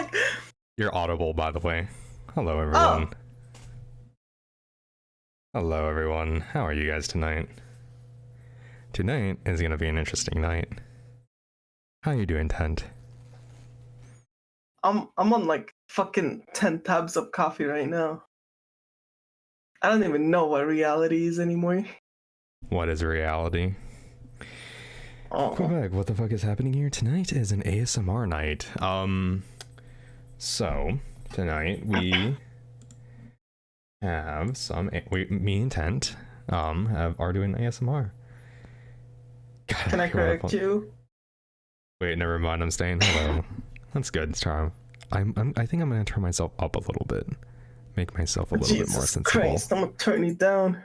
fuck? You're audible, by the way. Hello, everyone. Oh. Hello, everyone. How are you guys tonight? Tonight is gonna be an interesting night. How you doing, Tent? I'm on like fucking 10 tabs of coffee right now. I don't even know what reality is anymore. What is reality? Oh. Quebec, what the fuck is happening here? Tonight is an ASMR night. So tonight we have me and Tent are doing ASMR. God, Can I correct you? Wait, never mind. I'm staying. Hello. That's good, Charm. I think I'm gonna turn myself up a little bit, make myself a little bit more sensible. Christ, I'm gonna turn it down.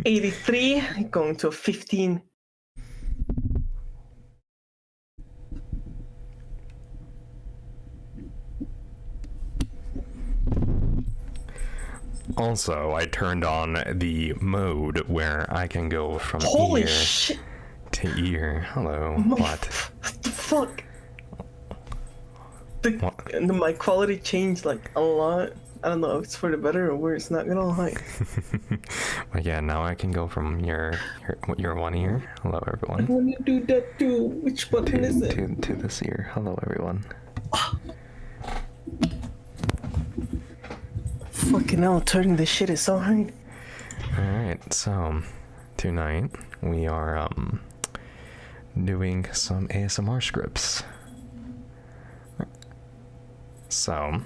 83 going to a 15. Also, I turned on the mode where I can go from Holy ear shit. to ear. Hello. What? What the fuck? The mic quality changed like a lot. I don't know if it's for the better or worse, not gonna lie. But yeah, now I can go from your one ear. Hello, everyone. I wanna do that too. Which button is it? To this ear. Hello, everyone. Fucking hell, turning this shit is so hard. Alright, so tonight we are doing some ASMR scripts. So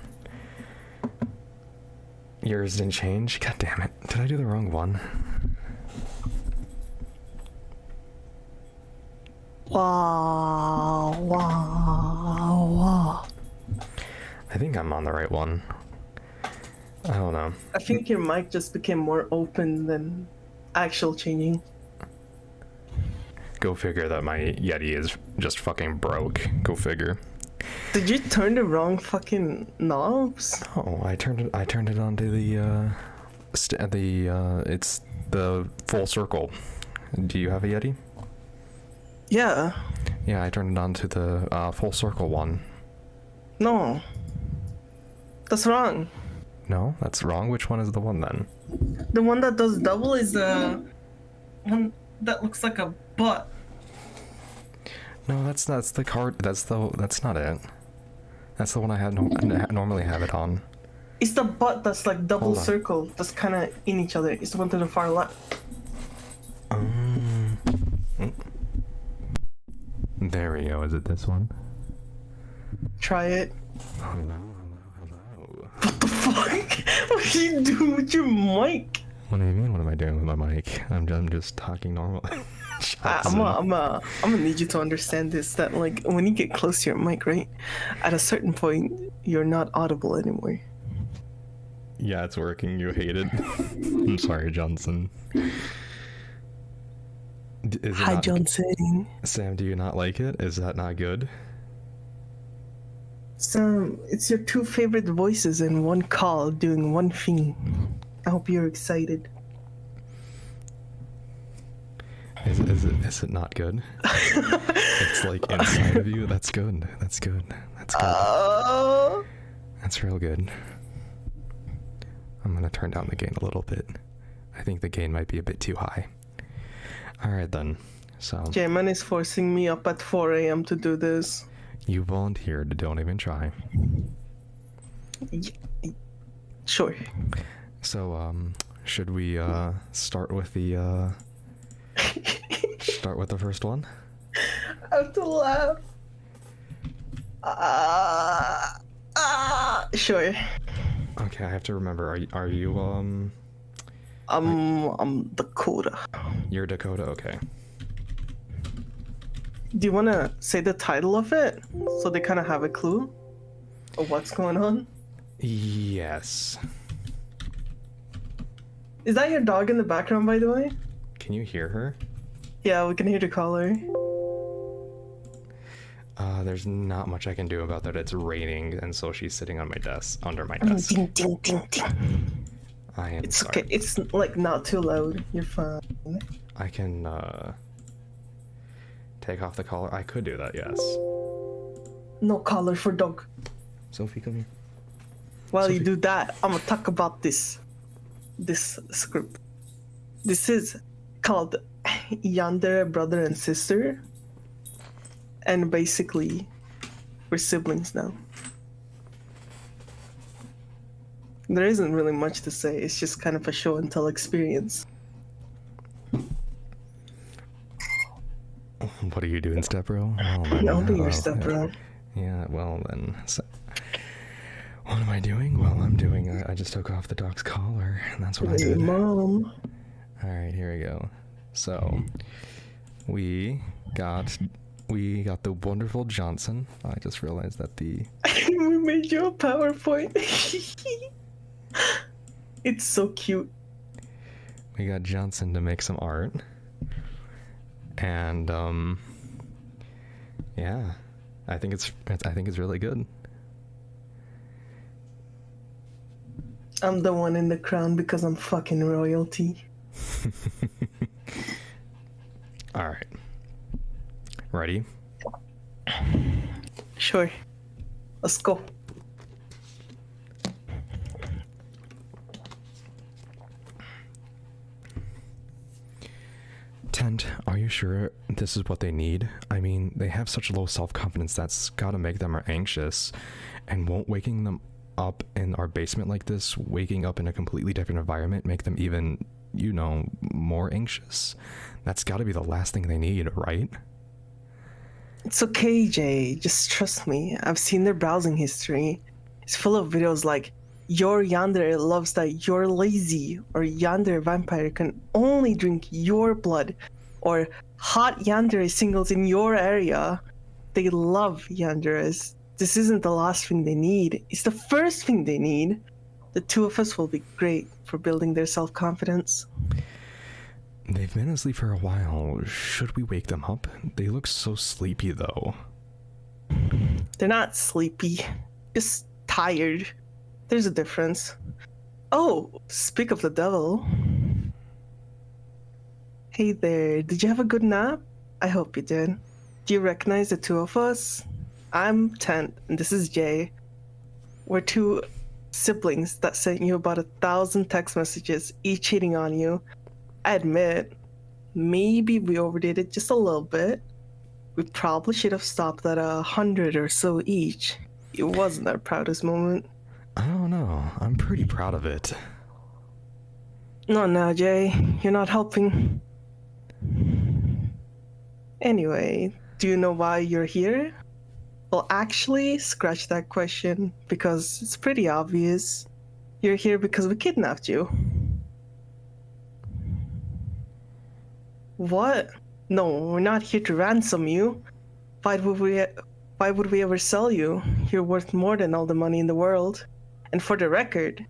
yours didn't change? God damn it. Did I do the wrong one? Wow, wow, wow. I think I'm on the right one. I don't know. I think your mic just became more open than actual changing. Go figure that my Yeti is just fucking broke. Go figure. Did you turn the wrong fucking knobs? Oh, I turned it onto the it's the full circle. Do you have a Yeti? Yeah. Yeah, I turned it onto the full circle one. No. That's wrong. No, that's wrong. Which one is the one then? The one that does double is the one that looks like a butt. No, that's the card. That's not it. That's the one I had normally have it on. It's the butt that's like double circle. That's kind of in each other. It's the one to the far left. There we go. Is it this one? Try it. Hello. What the fuck? What are you doing with your mic? What do you mean? What am I doing with my mic? I'm just talking normally. I'm gonna need you to understand this, that like when you get close to your mic, right, at a certain point you're not audible anymore. Yeah, it's working. You hate it. I'm sorry, Johnson. Hi, Johnson. Sam, do you not like it? Is that not good? Sam, it's your two favorite voices in one call doing one thing. I hope you're excited. Is it not good? It's like inside of you. That's good. That's good. That's good. That's real good. I'm gonna turn down the gain a little bit. I think the gain might be a bit too high. Alright then. So J-Man is forcing me up at 4 a.m. to do this. You volunteered. Don't even try. Sure. So should we start with the first one? I have to laugh. Sure. Okay, I have to remember. Are you I'm Dakota. You're Dakota. Okay. Do you want to say the title of it so they kind of have a clue of what's going on? Yes. Is that your dog in the background, by the way? Can you hear her? Yeah, we can hear the caller. There's not much I can do about that. It's raining, and so she's sitting on my desk, under my desk. Ding, ding, ding, ding. I am It's sorry. okay. It's like not too loud. You're fine. I can take off the collar. I could do that, yes. No collar for dog. Sophie, come here. While Sophie. you do that, I'm gonna talk about this script. This is called Yandere Brother and Sister. And basically, we're siblings now. There isn't really much to say. It's just kind of a show and tell experience. What are you doing, step bro? I'll be your step bro. Yeah, well then. So, what am I doing? Well, I'm doing. I just took off the dog's collar, and that's what I did. Mom. All right, here we go. So, we got the wonderful Johnson. I just realized that the. We made you a PowerPoint. It's so cute. We got Johnson to make some art. And yeah, I think it's really good. I'm the one in the crown because I'm fucking royalty. All right. Ready? Sure. Let's go. Tent, are you sure this is what they need? I mean, they have such low self-confidence that's gotta make them anxious. And won't waking them up in our basement like this, waking up in a completely different environment, make them even, you know, more anxious? That's gotta be the last thing they need, right? It's okay, Jay. Just trust me. I've seen their browsing history. It's full of videos like, your yandere loves that you're lazy, or yandere vampire can only drink your blood, or hot yandere singles in your area. They love yanderes. This isn't the last thing they need. It's the first thing they need. The two of us will be great for building their self-confidence. They've been asleep for a while. Should we wake them up? They look so sleepy, though. They're not sleepy, just tired. There's a difference. Oh, speak of the devil. Hey there, did you have a good nap? I hope you did. Do you recognize the two of us? I'm Tent, and this is Jay. We're two siblings that sent you about 1,000 text messages, each hitting on you. I admit, maybe we overdid it just a little bit. We probably should have stopped at 100 or so each. It wasn't our proudest moment. I don't know. I'm pretty proud of it. No, Jay. You're not helping. Anyway, do you know why you're here? Well, actually, scratch that question, because it's pretty obvious. You're here because we kidnapped you. What? No, we're not here to ransom you. Why would we ever sell you? You're worth more than all the money in the world. And for the record,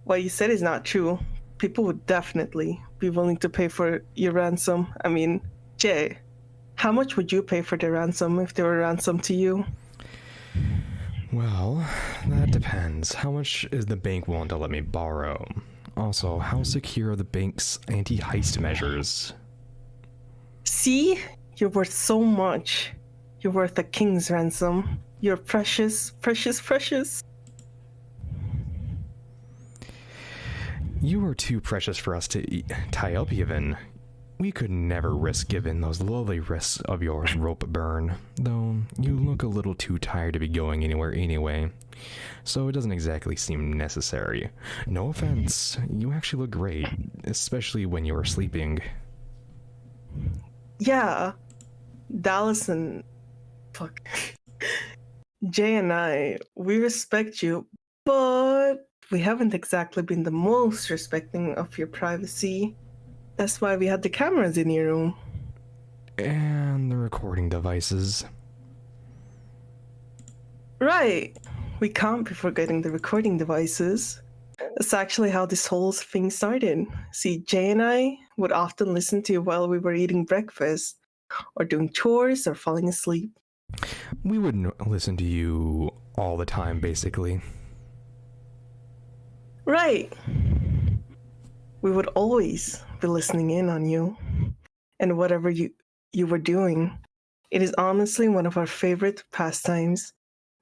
what you said is not true. People would definitely be willing to pay for your ransom. I mean, Jay, how much would you pay for the ransom if they were ransomed to you? Well, that depends. How much is the bank willing to let me borrow? Also, how secure are the bank's anti-heist measures? See? You're worth so much. You're worth a king's ransom. You're precious, precious, precious. You are too precious for us to tie up even. We could never risk giving those lovely wrists of yours rope burn, though you look a little too tired to be going anywhere anyway, so it doesn't exactly seem necessary. No offense, you actually look great, especially when you were sleeping. Yeah, Dallas and... fuck. Jay and I, we respect you, but we haven't exactly been the most respecting of your privacy. That's why we had the cameras in your room. And the recording devices. Right. We can't be forgetting the recording devices. That's actually how this whole thing started. See, Jay and I would often listen to you while we were eating breakfast, or doing chores, or falling asleep. We wouldn't listen to you all the time, basically. Right. We would always be listening in on you, and whatever you were doing. It is honestly one of our favorite pastimes.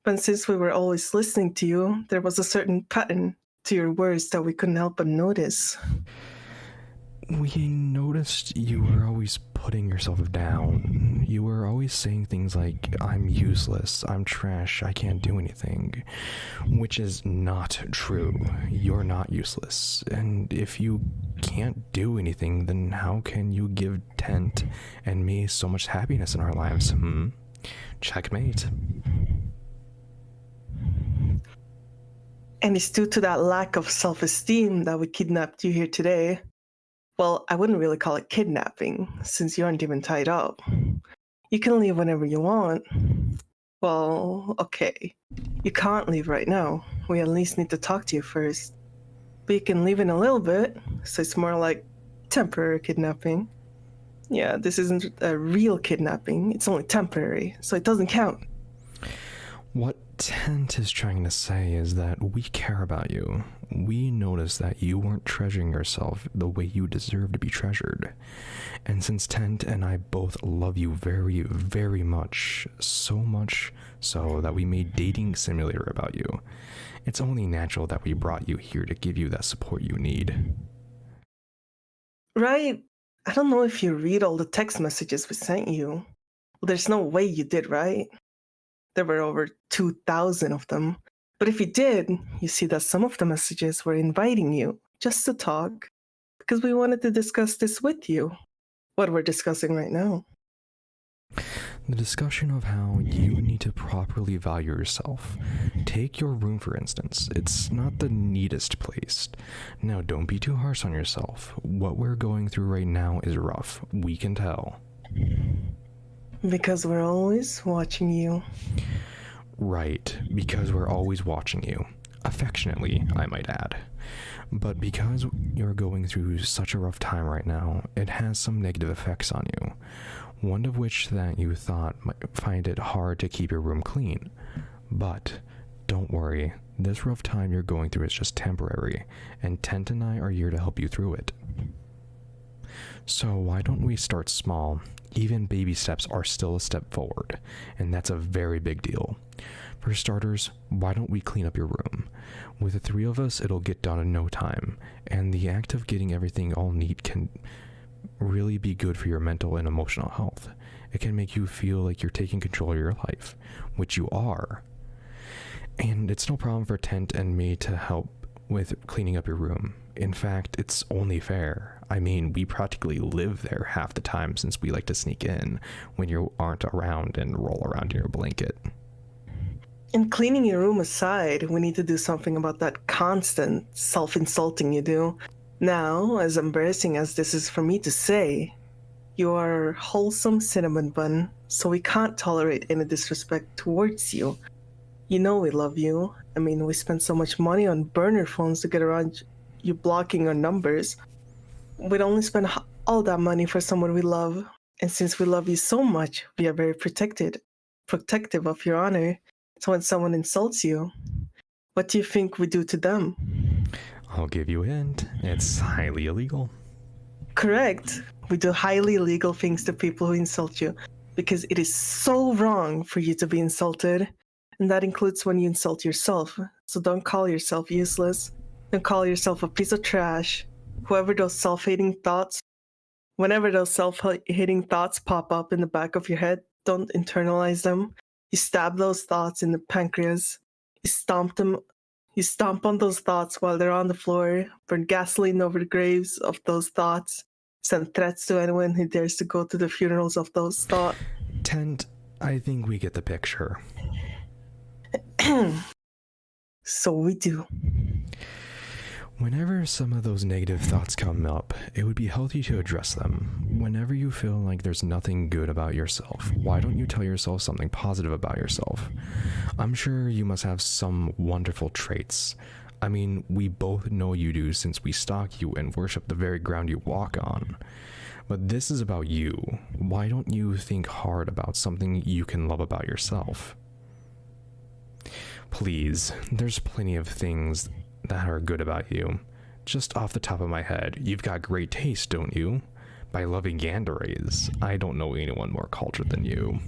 But since we were always listening to you, there was a certain pattern to your words that we couldn't help but notice. We noticed you were always putting yourself down. You were always saying things like, I'm useless, I'm trash, I can't do anything. Which is not true. You're not useless. And if you can't do anything, then how can you give Tent and me so much happiness in our lives? Checkmate. And it's due to that lack of self-esteem that we kidnapped you here today. Well, I wouldn't really call it kidnapping, since you aren't even tied up. You can leave whenever you want. Well, okay. You can't leave right now. We at least need to talk to you first. But you can leave in a little bit, so it's more like temporary kidnapping. Yeah, this isn't a real kidnapping. It's only temporary, so it doesn't count. What Tent is trying to say is that we care about you. We noticed that you weren't treasuring yourself the way you deserve to be treasured. And since Tent and I both love you very, very much, so much so that we made Dating Simulator about you, it's only natural that we brought you here to give you that support you need. Right? I don't know if you read all the text messages we sent you. Well, there's no way you did, right? There were over 2,000 of them. But if you did, you see that some of the messages were inviting you just to talk, because we wanted to discuss this with you. What we're discussing right now. The discussion of how you need to properly value yourself. Take your room, for instance. It's not the neatest place. Now, don't be too harsh on yourself. What we're going through right now is rough. We can tell. Because we're always watching you. Right, because we're always watching you. Affectionately, I might add. But because you're going through such a rough time right now, it has some negative effects on you. One of which that you thought might find it hard to keep your room clean. But don't worry, this rough time you're going through is just temporary, and Tent and I are here to help you through it. So why don't we start small? Even baby steps are still a step forward, and that's a very big deal. For starters, why don't we clean up your room? With the three of us, it'll get done in no time, and the act of getting everything all neat can really be good for your mental and emotional health. It can make you feel like you're taking control of your life, which you are. And it's no problem for Tent and me to help with cleaning up your room. In fact, it's only fair. I mean, we practically live there half the time since we like to sneak in when you aren't around and roll around in your blanket. And cleaning your room aside, we need to do something about that constant self-insulting you do. Now, as embarrassing as this is for me to say, you are a wholesome cinnamon bun, so we can't tolerate any disrespect towards you. You know we love you. I mean, we spend so much money on burner phones to get around you blocking our numbers. We'd only spend all that money for someone we love. And since we love you so much, we are very protective of your honor. So when someone insults you, what do you think we do to them? I'll give you a hint. It's highly illegal. Correct. We do highly illegal things to people who insult you, because it is so wrong for you to be insulted. And that includes when you insult yourself. So don't call yourself useless. Don't call yourself a piece of trash. Whenever those self-hating thoughts pop up in the back of your head, don't internalize them. You stab those thoughts in the pancreas. You stomp on those thoughts while they're on the floor, burn gasoline over the graves of those thoughts, send threats to anyone who dares to go to the funerals of those thoughts. Tent, I think we get the picture. So we do. Whenever some of those negative thoughts come up, it would be healthy to address them. Whenever you feel like there's nothing good about yourself, why don't you tell yourself something positive about yourself? I'm sure you must have some wonderful traits. I mean, we both know you do since we stalk you and worship the very ground you walk on. But this is about you. Why don't you think hard about something you can love about yourself? Please, there's plenty of things that are good about you. Just off the top of my head, you've got great taste, don't you? By loving yandere, I don't know anyone more cultured than you.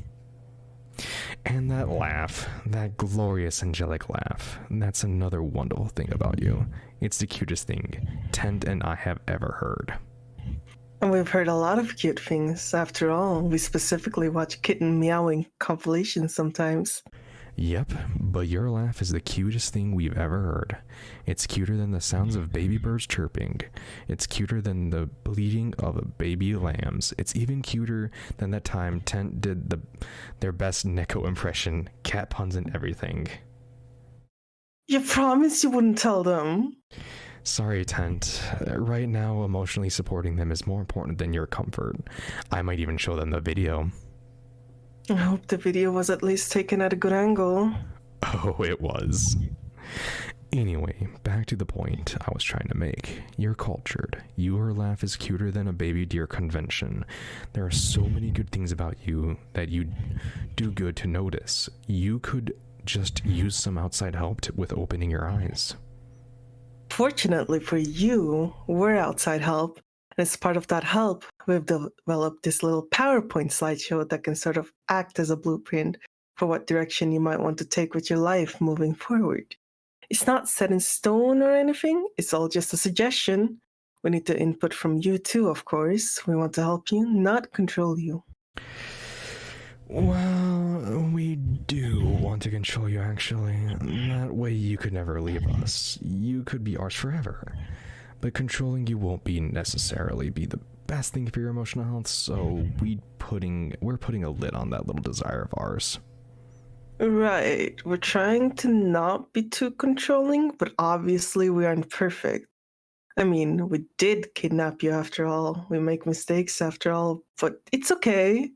And that laugh, that glorious angelic laugh, that's another wonderful thing about you. It's the cutest thing Tent and I have ever heard. And we've heard a lot of cute things. After all, we specifically watch kitten meowing compilations sometimes. Yep, but your laugh is the cutest thing we've ever heard. It's cuter than the sounds of baby birds chirping. It's cuter than the bleating of baby lambs. It's even cuter than that time Tent did their best Neko impression, cat puns and everything. You promised you wouldn't tell them. Sorry, Tent. Right now, emotionally supporting them is more important than your comfort. I might even show them the video. I hope the video was at least taken at a good angle. Oh, it was. Anyway, back to the point I was trying to make. You're cultured. Your laugh is cuter than a baby deer convention. There are so many good things about you that you do good to notice. You could just use some outside help with opening your eyes. Fortunately for you, we're outside help. And as part of that help, we've developed this little PowerPoint slideshow that can sort of act as a blueprint for what direction you might want to take with your life moving forward. It's not set in stone or anything. It's all just a suggestion. We need the input from you too, of course. We want to help you, not control you. Well, we do want to control you, actually. That way you could never leave us. You could be ours forever. But controlling you won't necessarily be the best thing for your emotional health, so we're putting a lid on that little desire of ours. Right. We're trying to not be too controlling, but obviously we aren't perfect. I mean, we did kidnap you after all. We make mistakes after all, but it's okay.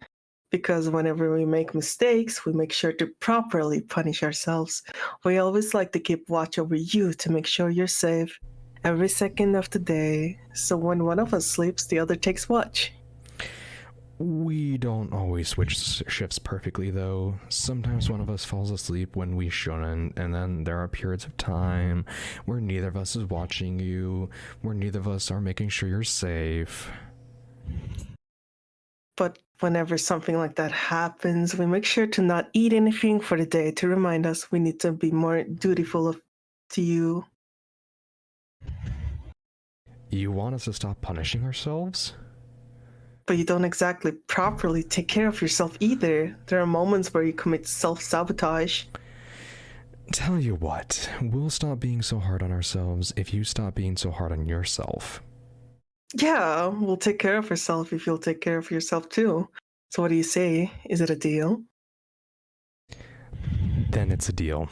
Because whenever we make mistakes, we make sure to properly punish ourselves. We always like to keep watch over you to make sure you're safe every second of the day. So when one of us sleeps, the other takes watch. We don't always switch shifts perfectly, though. Sometimes one of us falls asleep when we shouldn't, and then there are periods of time where neither of us is watching you, where neither of us are making sure you're safe. But whenever something like that happens, we make sure to not eat anything for the day to remind us we need to be more dutiful to you. You want us to stop punishing ourselves? But you don't exactly properly take care of yourself either. There are moments where you commit self-sabotage. Tell you what, we'll stop being so hard on ourselves if you stop being so hard on yourself. Yeah, we'll take care of ourselves if you'll take care of yourself too. So what do you say? Is it a deal? Then it's a deal.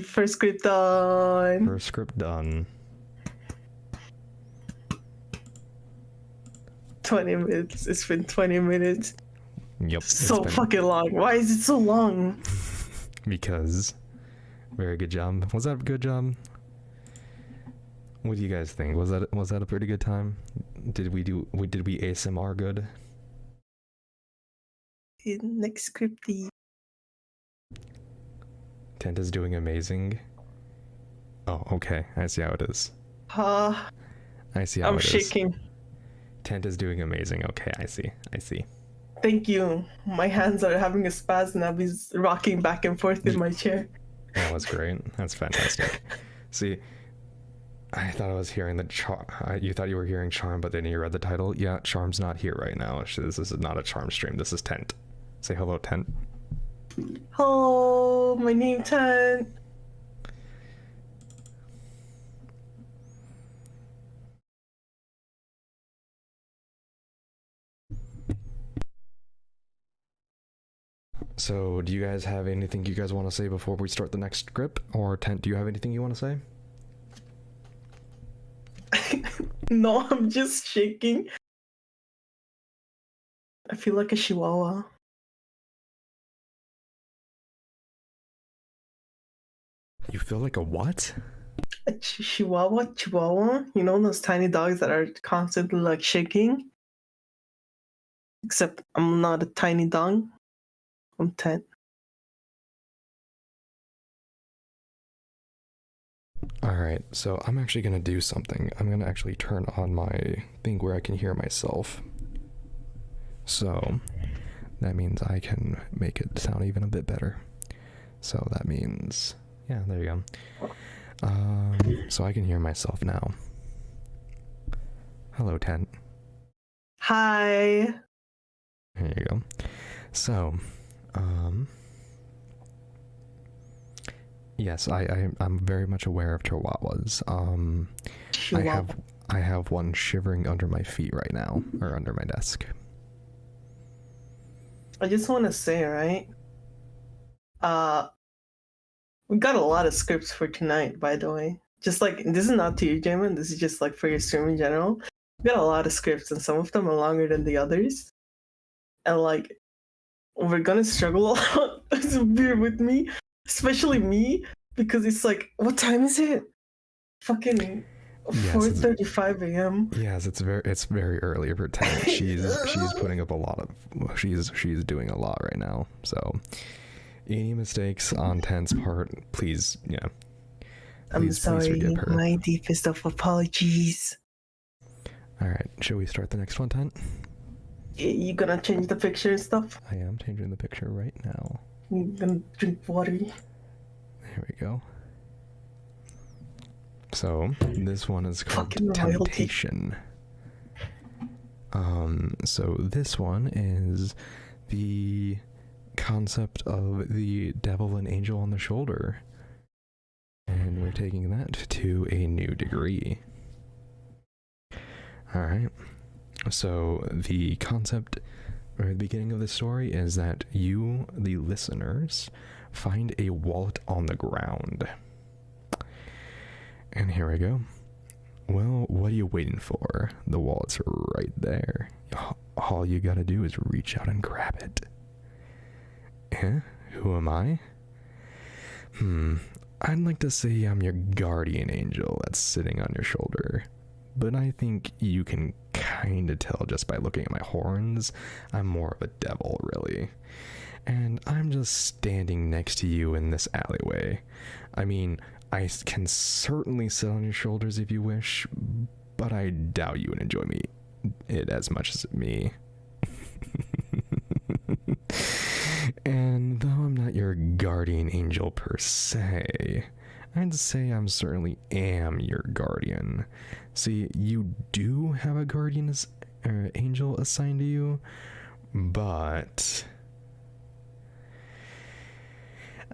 First script done. First script done. 20 minutes. It's been 20 minutes. Yep. So fucking long. Why is it so long? Because. Very good job. Was that a good job? What do you guys think? Was that a pretty good time? Did we ASMR good? Next scripty. Tent is doing amazing. Oh, okay. I see how it is. I see how it is. I'm shaking. Tent is doing amazing. Okay, I see. Thank you. My hands are having a spasm. I'll be rocking back and forth in my chair. That was great. That's fantastic. See, I thought I was hearing you thought you were hearing Charm, but then you read the title. Yeah, Charm's not here right now. This is not a Charm stream. This is Tent. Say hello, Tent. Hello, my name Tent. So, do you guys have anything you guys want to say before we start the next script? Or Tent, do you have anything you want to say? No, I'm just shaking. I feel like a chihuahua. You feel like a what? A chihuahua? You know those tiny dogs that are constantly like shaking? Except I'm not a tiny dog. I'm 10. Alright, so I'm actually gonna do something. I'm gonna actually turn on my thing where I can hear myself. So that means I can make it sound even a bit better. So that means, yeah, there you go. So I can hear myself now. Hello, Tent. Hi. There you go. So, yes, I'm very much aware of Chihuahuas. I have one shivering under my feet right now, or under my desk. I just want to say, right? We got a lot of scripts for tonight, by the way. Just like, this is not to you, Jamin. This is just like for your stream in general. We got a lot of scripts, and some of them are longer than the others. And like, we're gonna struggle a lot. So bear with me, especially me, because it's like, what time is it? Fucking 4:35 a.m. Yes, it's very early for Tent. She's putting up a lot of she's doing a lot right now. So any mistakes on Tent's part, please, I'm sorry. Please forgive her. My deepest of apologies. All right, shall we start the next one, Tent? You gonna change the picture and stuff? I am changing the picture right now. You gonna drink water? There we go. So this one is called Fucking Temptation. So this one is the concept of the devil and angel on the shoulder, and we're taking that to a new degree. All right. So the concept, or the beginning of the story, is that you, the listeners, find a wallet on the ground. And here we go. Well, what are you waiting for? The wallet's right there. All you gotta do is reach out and grab it. Eh? Who am I? I'd like to say I'm your guardian angel that's sitting on your shoulder. But I think you can kinda tell just by looking at my horns, I'm more of a devil, really. And I'm just standing next to you in this alleyway. I mean, I can certainly sit on your shoulders if you wish, but I doubt you would enjoy it as much as me. And though I'm not your guardian angel per se, I'd say I'm certainly am your guardian. See, you do have a guardian angel assigned to you, but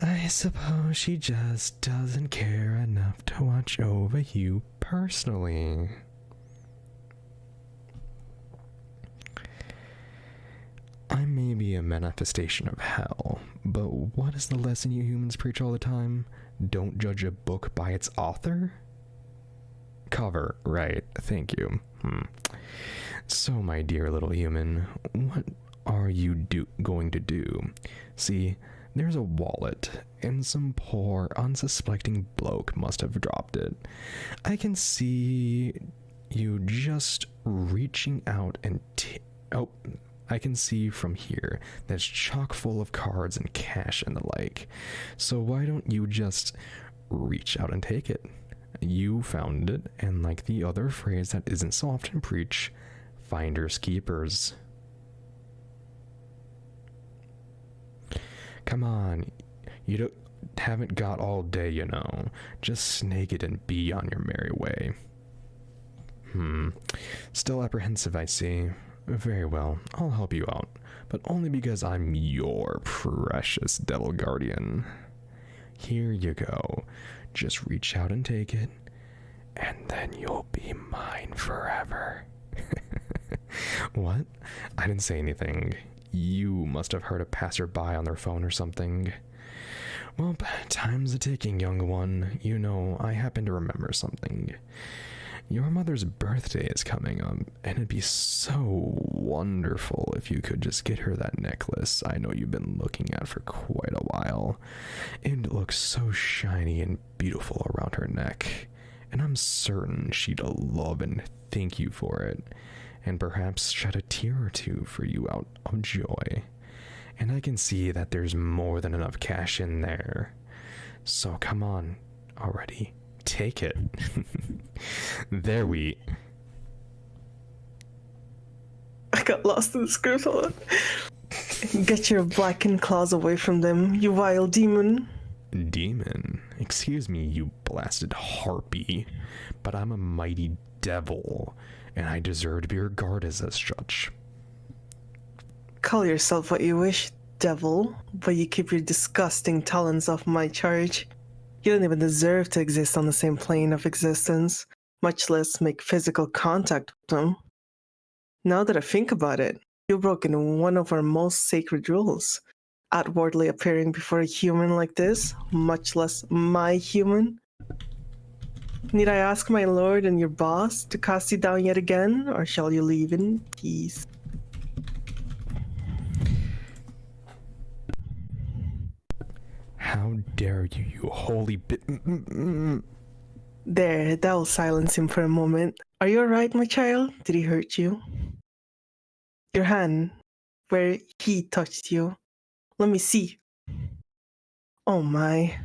I suppose she just doesn't care enough to watch over you personally. I may be a manifestation of hell, but what is the lesson you humans preach all the time? Don't judge a book by its author? Cover, right, thank you. So, my dear little human, what are you going to do? See, there's a wallet, and some poor, unsuspecting bloke must have dropped it. I can see you just reaching out and I can see from here that it's chock full of cards and cash and the like. So why don't you just reach out and take it? You found it, and like the other phrase that isn't so often preached, finders keepers. Come on, you haven't got all day, you know. Just snake it and be on your merry way. Still apprehensive, I see. Very well, I'll help you out, but only because I'm your precious devil guardian. Here you go. Just reach out and take it, and then you'll be mine forever. What? I didn't say anything. You must have heard a passerby on their phone or something. Well, time's a-ticking, young one. You know, I happen to remember something. Your mother's birthday is coming up, and it'd be so wonderful if you could just get her that necklace I know you've been looking at for quite a while. It looks so shiny and beautiful around her neck, and I'm certain she'd love and thank you for it, and perhaps shed a tear or two for you out of joy. And I can see that there's more than enough cash in there. So come on, already. Take it. There we... got lost in the script. Hold on. Get your blackened claws away from them, you vile demon. Demon? Excuse me, you blasted harpy, but I'm a mighty devil, and I deserve to be regarded as such. Call yourself what you wish, devil, but you keep your disgusting talons off my charge. You don't even deserve to exist on the same plane of existence, much less make physical contact with them. Now that I think about it, you've broken one of our most sacred rules. Outwardly appearing before a human like this, much less my human. Need I ask my lord and your boss to cast you down yet again, or shall you leave in peace? How dare you, you holy bit... There, that will silence him for a moment. Are you alright, my child? Did he hurt you? Your hand, where he touched you. Let me see. Oh my.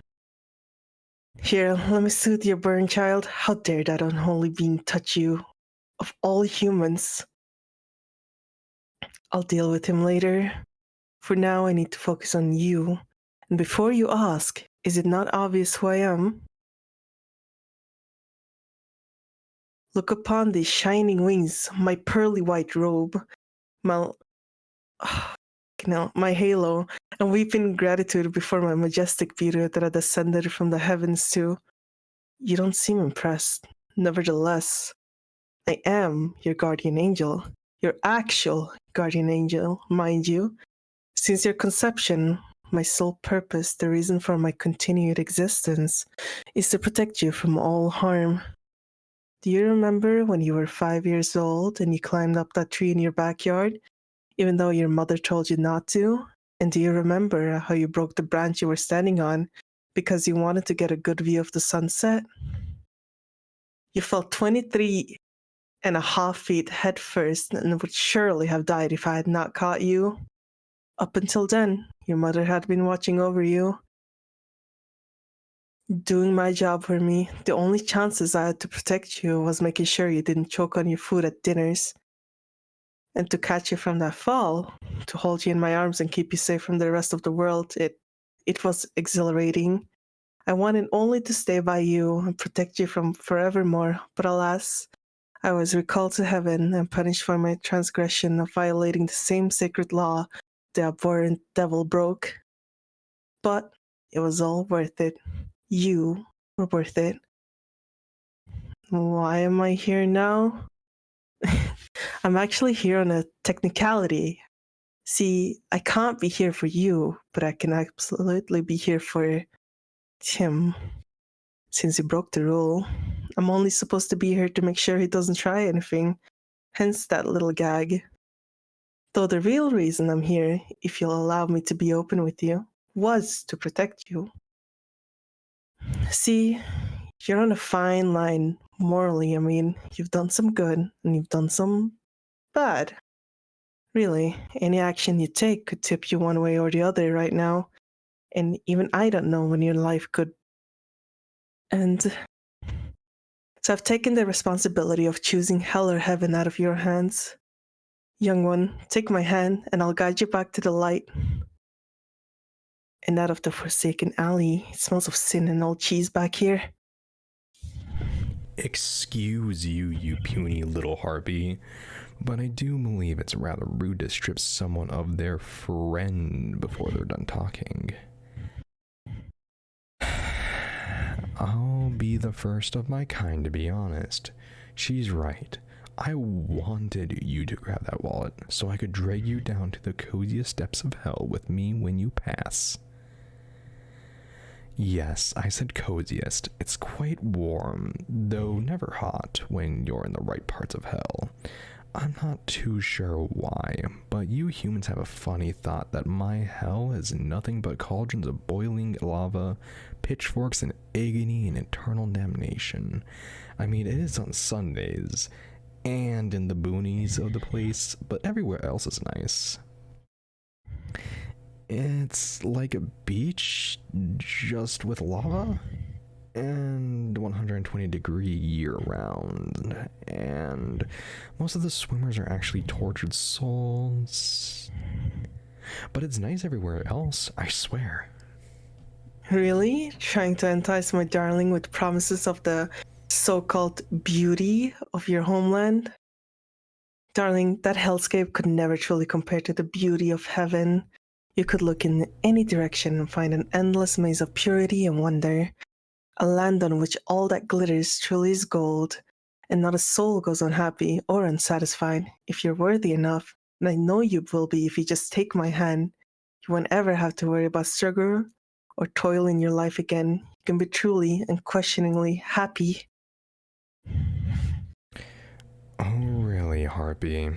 Here, let me soothe your burn, child. How dare that unholy being touch you? Of all humans. I'll deal with him later. For now, I need to focus on you. And before you ask, is it not obvious who I am? Look upon these shining wings, my pearly white robe, my halo, and weep in gratitude before my majestic beauty that I descended from the heavens to. You don't seem impressed. Nevertheless, I am your guardian angel, your actual guardian angel, mind you. Since your conception, my sole purpose, the reason for my continued existence, is to protect you from all harm. Do you remember when you were 5 years old and you climbed up that tree in your backyard, even though your mother told you not to? And do you remember how you broke the branch you were standing on because you wanted to get a good view of the sunset? You fell 23.5 feet head first and would surely have died if I had not caught you. Up until then, your mother had been watching over you, doing my job for me. The only chances I had to protect you was making sure you didn't choke on your food at dinners. And to catch you from that fall, to hold you in my arms and keep you safe from the rest of the world, it was exhilarating. I wanted only to stay by you and protect you from forevermore, but alas, I was recalled to heaven and punished for my transgression of violating the same sacred law the abhorrent devil broke. But it was all worth it. You were worth it. Why am I here now? I'm actually here on a technicality. See, I can't be here for you, but I can absolutely be here for Tim. Since he broke the rule, I'm only supposed to be here to make sure he doesn't try anything, hence that little gag. Though the real reason I'm here, if you'll allow me to be open with you, was to protect you. See, you're on a fine line morally. I mean, you've done some good and you've done some bad. Really, any action you take could tip you one way or the other right now, and even I don't know when your life could end. So I've taken the responsibility of choosing hell or heaven out of your hands. Young one, take my hand and I'll guide you back to the light. And out of the forsaken alley, it smells of sin and old cheese back here. Excuse you, you puny little harpy, but I do believe it's rather rude to strip someone of their friend before they're done talking. I'll be the first of my kind, to be honest. She's right. I wanted you to grab that wallet so I could drag you down to the coziest depths of hell with me when you pass. Yes, I said coziest. It's quite warm, though never hot when you're in the right parts of hell. I'm not too sure why, but you humans have a funny thought that my hell is nothing but cauldrons of boiling lava, pitchforks and agony and eternal damnation. I mean, it is on Sundays, and in the boonies of the place, but everywhere else is nice. It's like a beach, just with lava? and 120-degree year-round, and most of the swimmers are actually tortured souls. But it's nice everywhere else, I swear. Really? Trying to entice my darling with promises of the so-called beauty of your homeland? Darling, that hellscape could never truly compare to the beauty of heaven. You could look in any direction and find an endless maze of purity and wonder, a land on which all that glitters truly is gold, and not a soul goes unhappy or unsatisfied. If you're worthy enough, and I know you will be if you just take my hand, you won't ever have to worry about struggle or toil in your life again. You can be truly, unquestioningly happy. Oh, really, Harpy?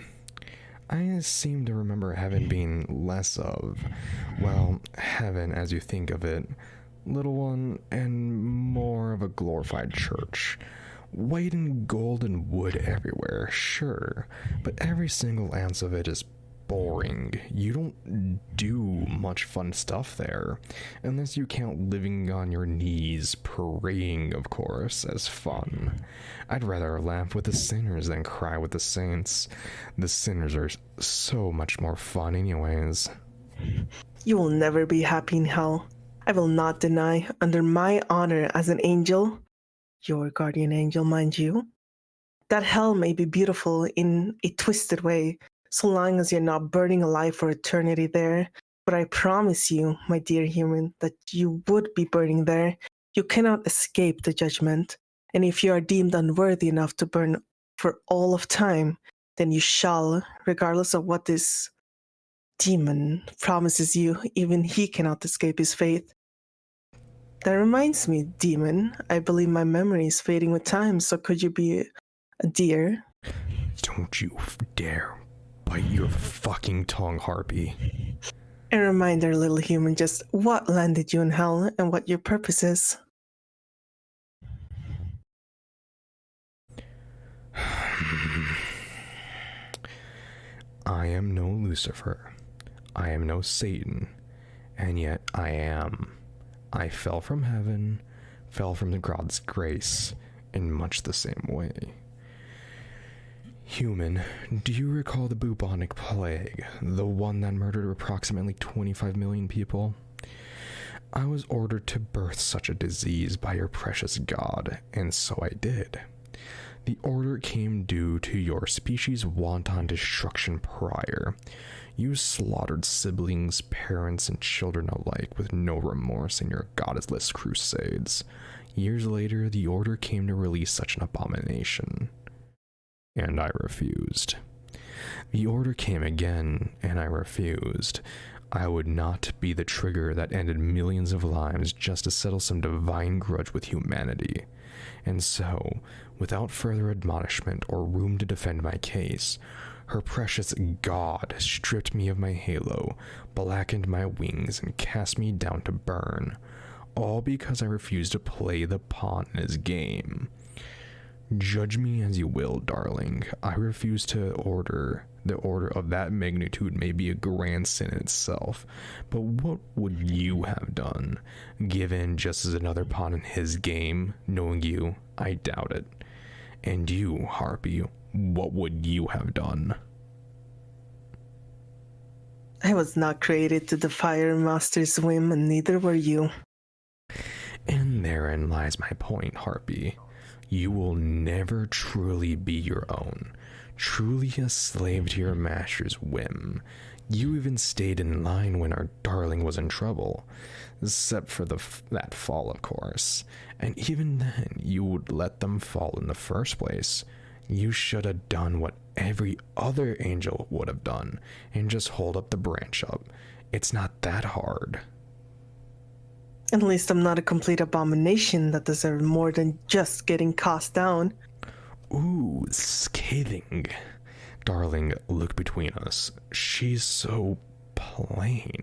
I seem to remember heaven being less of, well, heaven as you think of it, little one, and more of a glorified church. White and gold and wood everywhere, sure, but every single ounce of it is boring. You don't do much fun stuff there, unless you count living on your knees, praying, of course, as fun. I'd rather laugh with the sinners than cry with the saints. The sinners are so much more fun anyways. You will never be happy in hell. I will not deny, under my honor as an angel, your guardian angel, mind you, that hell may be beautiful in a twisted way, so long as you're not burning alive for eternity there. But I promise you, my dear human, that you would be burning there. You cannot escape the judgment. And if you are deemed unworthy enough to burn for all of time, then you shall, regardless of what this demon promises you. Even he cannot escape his fate. That reminds me, demon, I believe my memory is fading with time, so could you be a dear? Don't you dare bite your fucking tongue, Harpy. A reminder, little human, just what landed you in hell and what your purpose is. I am no Lucifer. I am no Satan. And yet I am. I fell from heaven, fell from the God's grace, in much the same way. Human, do you recall the Bubonic Plague, the one that murdered approximately 25 million people? I was ordered to birth such a disease by your precious God, and so I did. The order came due to your species' wanton destruction prior. You slaughtered siblings, parents, and children alike with no remorse in your godless crusades. Years later, the order came to release such an abomination. And I refused. The order came again, and I refused. I would not be the trigger that ended millions of lives just to settle some divine grudge with humanity. And so, without further admonishment or room to defend my case, her precious God stripped me of my halo, blackened my wings, and cast me down to burn, all because I refused to play the pawn in his game. Judge me as you will, darling. I refuse to order. The order of that magnitude may be a grand sin in itself, but what would you have done? Given just as another pawn in his game, knowing you, I doubt it. And you, Harpy, what would you have done? I was not created to defy your master's whim, and neither were you. And therein lies my point, Harpy. You will never truly be your own, truly a slave to your master's whim. You even stayed in line when our darling was in trouble, except for that fall, of course. And even then, you would let them fall in the first place. You should have done what every other angel would have done, and just hold up the branch up. It's not that hard. At least I'm not a complete abomination that deserves more than just getting cast down. Ooh, scathing. Darling, look between us. She's so plain.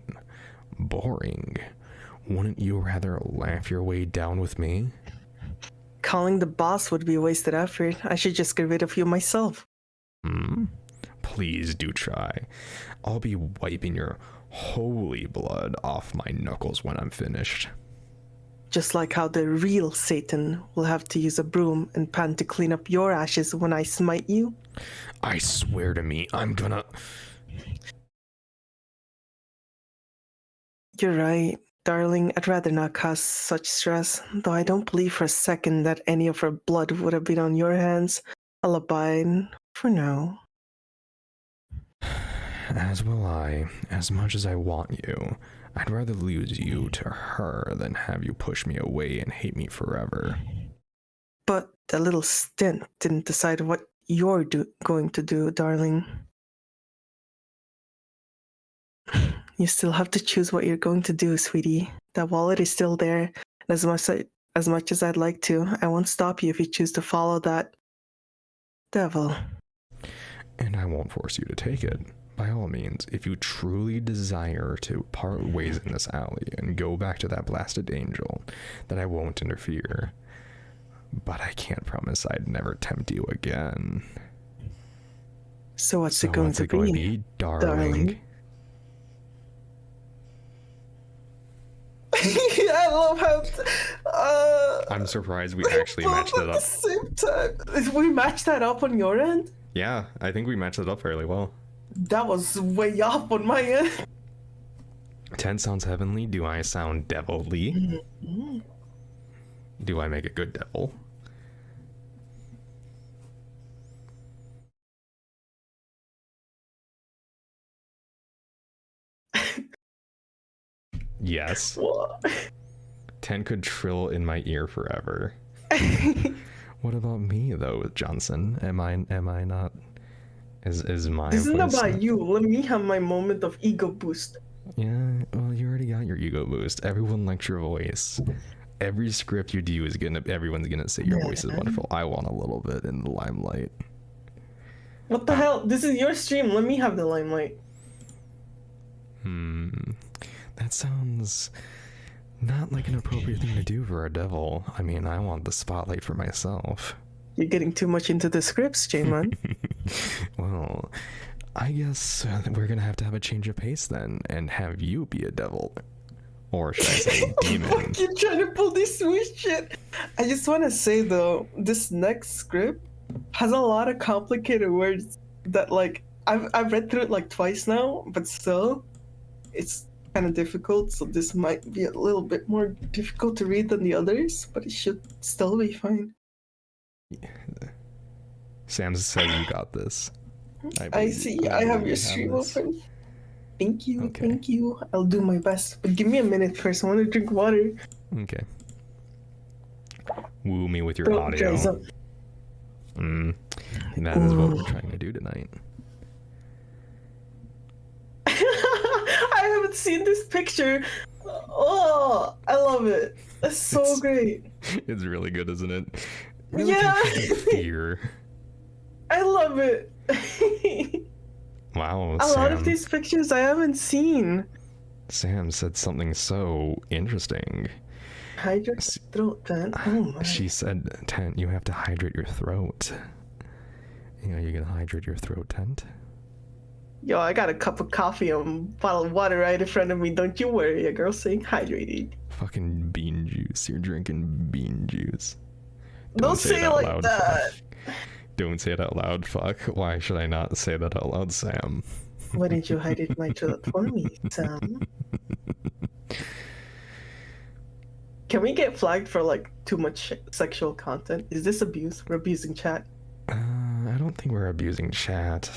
Boring. Wouldn't you rather laugh your way down with me? Calling the boss would be a wasted effort. I should just get rid of you myself. Please do try. I'll be wiping your holy blood off my knuckles when I'm finished. Just like how the real Satan will have to use a broom and pan to clean up your ashes when I smite you. I swear to me, I'm gonna... You're right, darling. I'd rather not cause such stress, though I don't believe for a second that any of her blood would have been on your hands. I'll abide for now. As will I. As much as I want you, I'd rather lose you to her than have you push me away and hate me forever. But the little stint didn't decide what you're going to do, darling. You still have to choose what you're going to do, sweetie. That wallet is still there, and as much as I'd like to, I won't stop you if you choose to follow that devil. And I won't force you to take it. By all means, if you truly desire to part ways in this alley and go back to that blasted angel, then I won't interfere. But I can't promise I'd never tempt you again. So what's it going to be, darling? I love how... I'm surprised we actually matched it up. At the same time. We matched that up on your end? Yeah, I think we matched it up fairly well. That was way off on my end. 10 sounds heavenly. Do I sound devilly? Mm-hmm. Do I make a good devil? Yes. What? 10 could trill in my ear forever. What about me though, Johnson? Am I not? Is my This isn't voice about not... you. Let me have my moment of ego boost. Yeah, well, you already got your ego boost. Everyone likes your voice. Every script you do is everyone's gonna say your voice is wonderful. I want a little bit in the limelight. What the hell? This is your stream. Let me have the limelight. That sounds not like an appropriate thing to do for a devil. I mean, I want the spotlight for myself. You're getting too much into the scripts, J-Man. Well, I guess we're gonna have to have a change of pace then, and have you be a devil. Or should I say demon? You're trying to pull this sweet shit. I just want to say though, this next script has a lot of complicated words that like, I've read through it like twice now, but still, it's kind of difficult, so this might be a little bit more difficult to read than the others, but it should still be fine. Sam says you got this. I see. I have your stream open. Thank you. Okay. Thank you. I'll do my best, but give me a minute first. I want to drink water. Okay. Woo me with your audio. That is what we're trying to do tonight. I haven't seen this picture. Oh, I love it. It's so great. It's really good, isn't it? Really, yeah. Fear. I love it. Wow. A lot of these pictures I haven't seen. Sam said something so interesting. Hydrate your throat, Tent. Oh my. She said, Tent, you have to hydrate your throat. You know, you're gonna hydrate your throat, Tent. Yo, I got a cup of coffee and a bottle of water right in front of me. Don't you worry, a girl saying hydrated. Fucking bean juice. You're drinking bean juice. Don't say it like that. Don't say it out loud, fuck. Why should I not say that out loud, Sam? Why didn't you hydrate my throat for me, Sam? Can we get flagged for like too much sexual content? Is this abuse? We're abusing chat. I don't think we're abusing chat.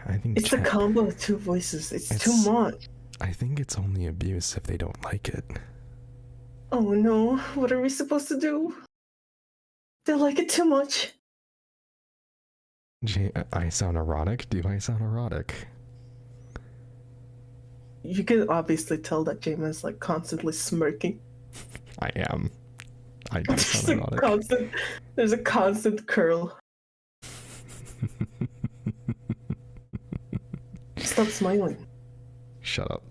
I think it's a combo of two voices. It's too much. I think it's only abuse if they don't like it. Oh no, what are we supposed to do? They like it too much. I sound erotic? Do I sound erotic? You can obviously tell that Jamon's like constantly smirking. I am. I do sound erotic. There's a constant curl. Stop smiling. Shut up.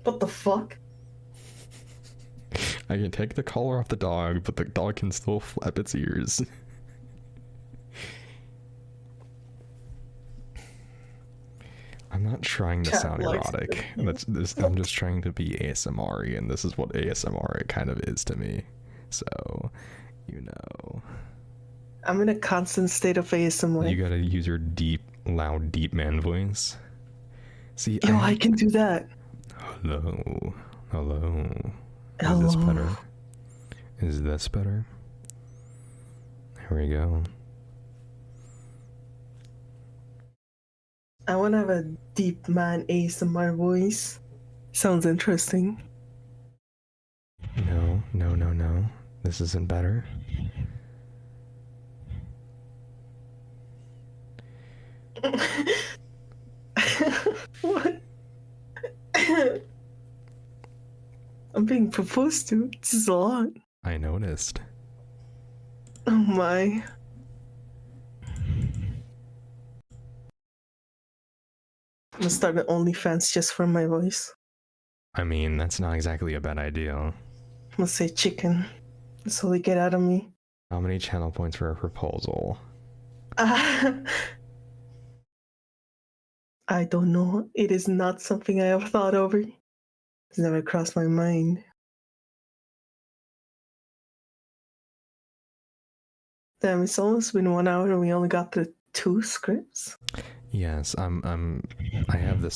What the fuck? I can take the collar off the dog, but the dog can still flap its ears. I'm not trying to Chat sound likes erotic. it. That's this. I'm just trying to be ASMR-y, and this is what ASMR kind of is to me. So, you know, I'm in a constant state of ASMR. you gotta use your deep, loud, deep man voice. See, Yo, I can do that. Hello, hello. Is Hello. this better? Is this better? Here we go. I want to have a deep man ASMR voice. Sounds interesting. No, no, no, no. This isn't better. What? I'm being proposed to. This is a lot. I noticed. Oh my. I'm gonna start an OnlyFans just for my voice. I mean, that's not exactly a bad idea. I'm gonna say chicken. That's all they get out of me. How many channel points for a proposal? I don't know. It is not something I have thought over. It's never crossed my mind. Damn, it's almost been 1 hour and we only got the 2 scripts. Yes, I have the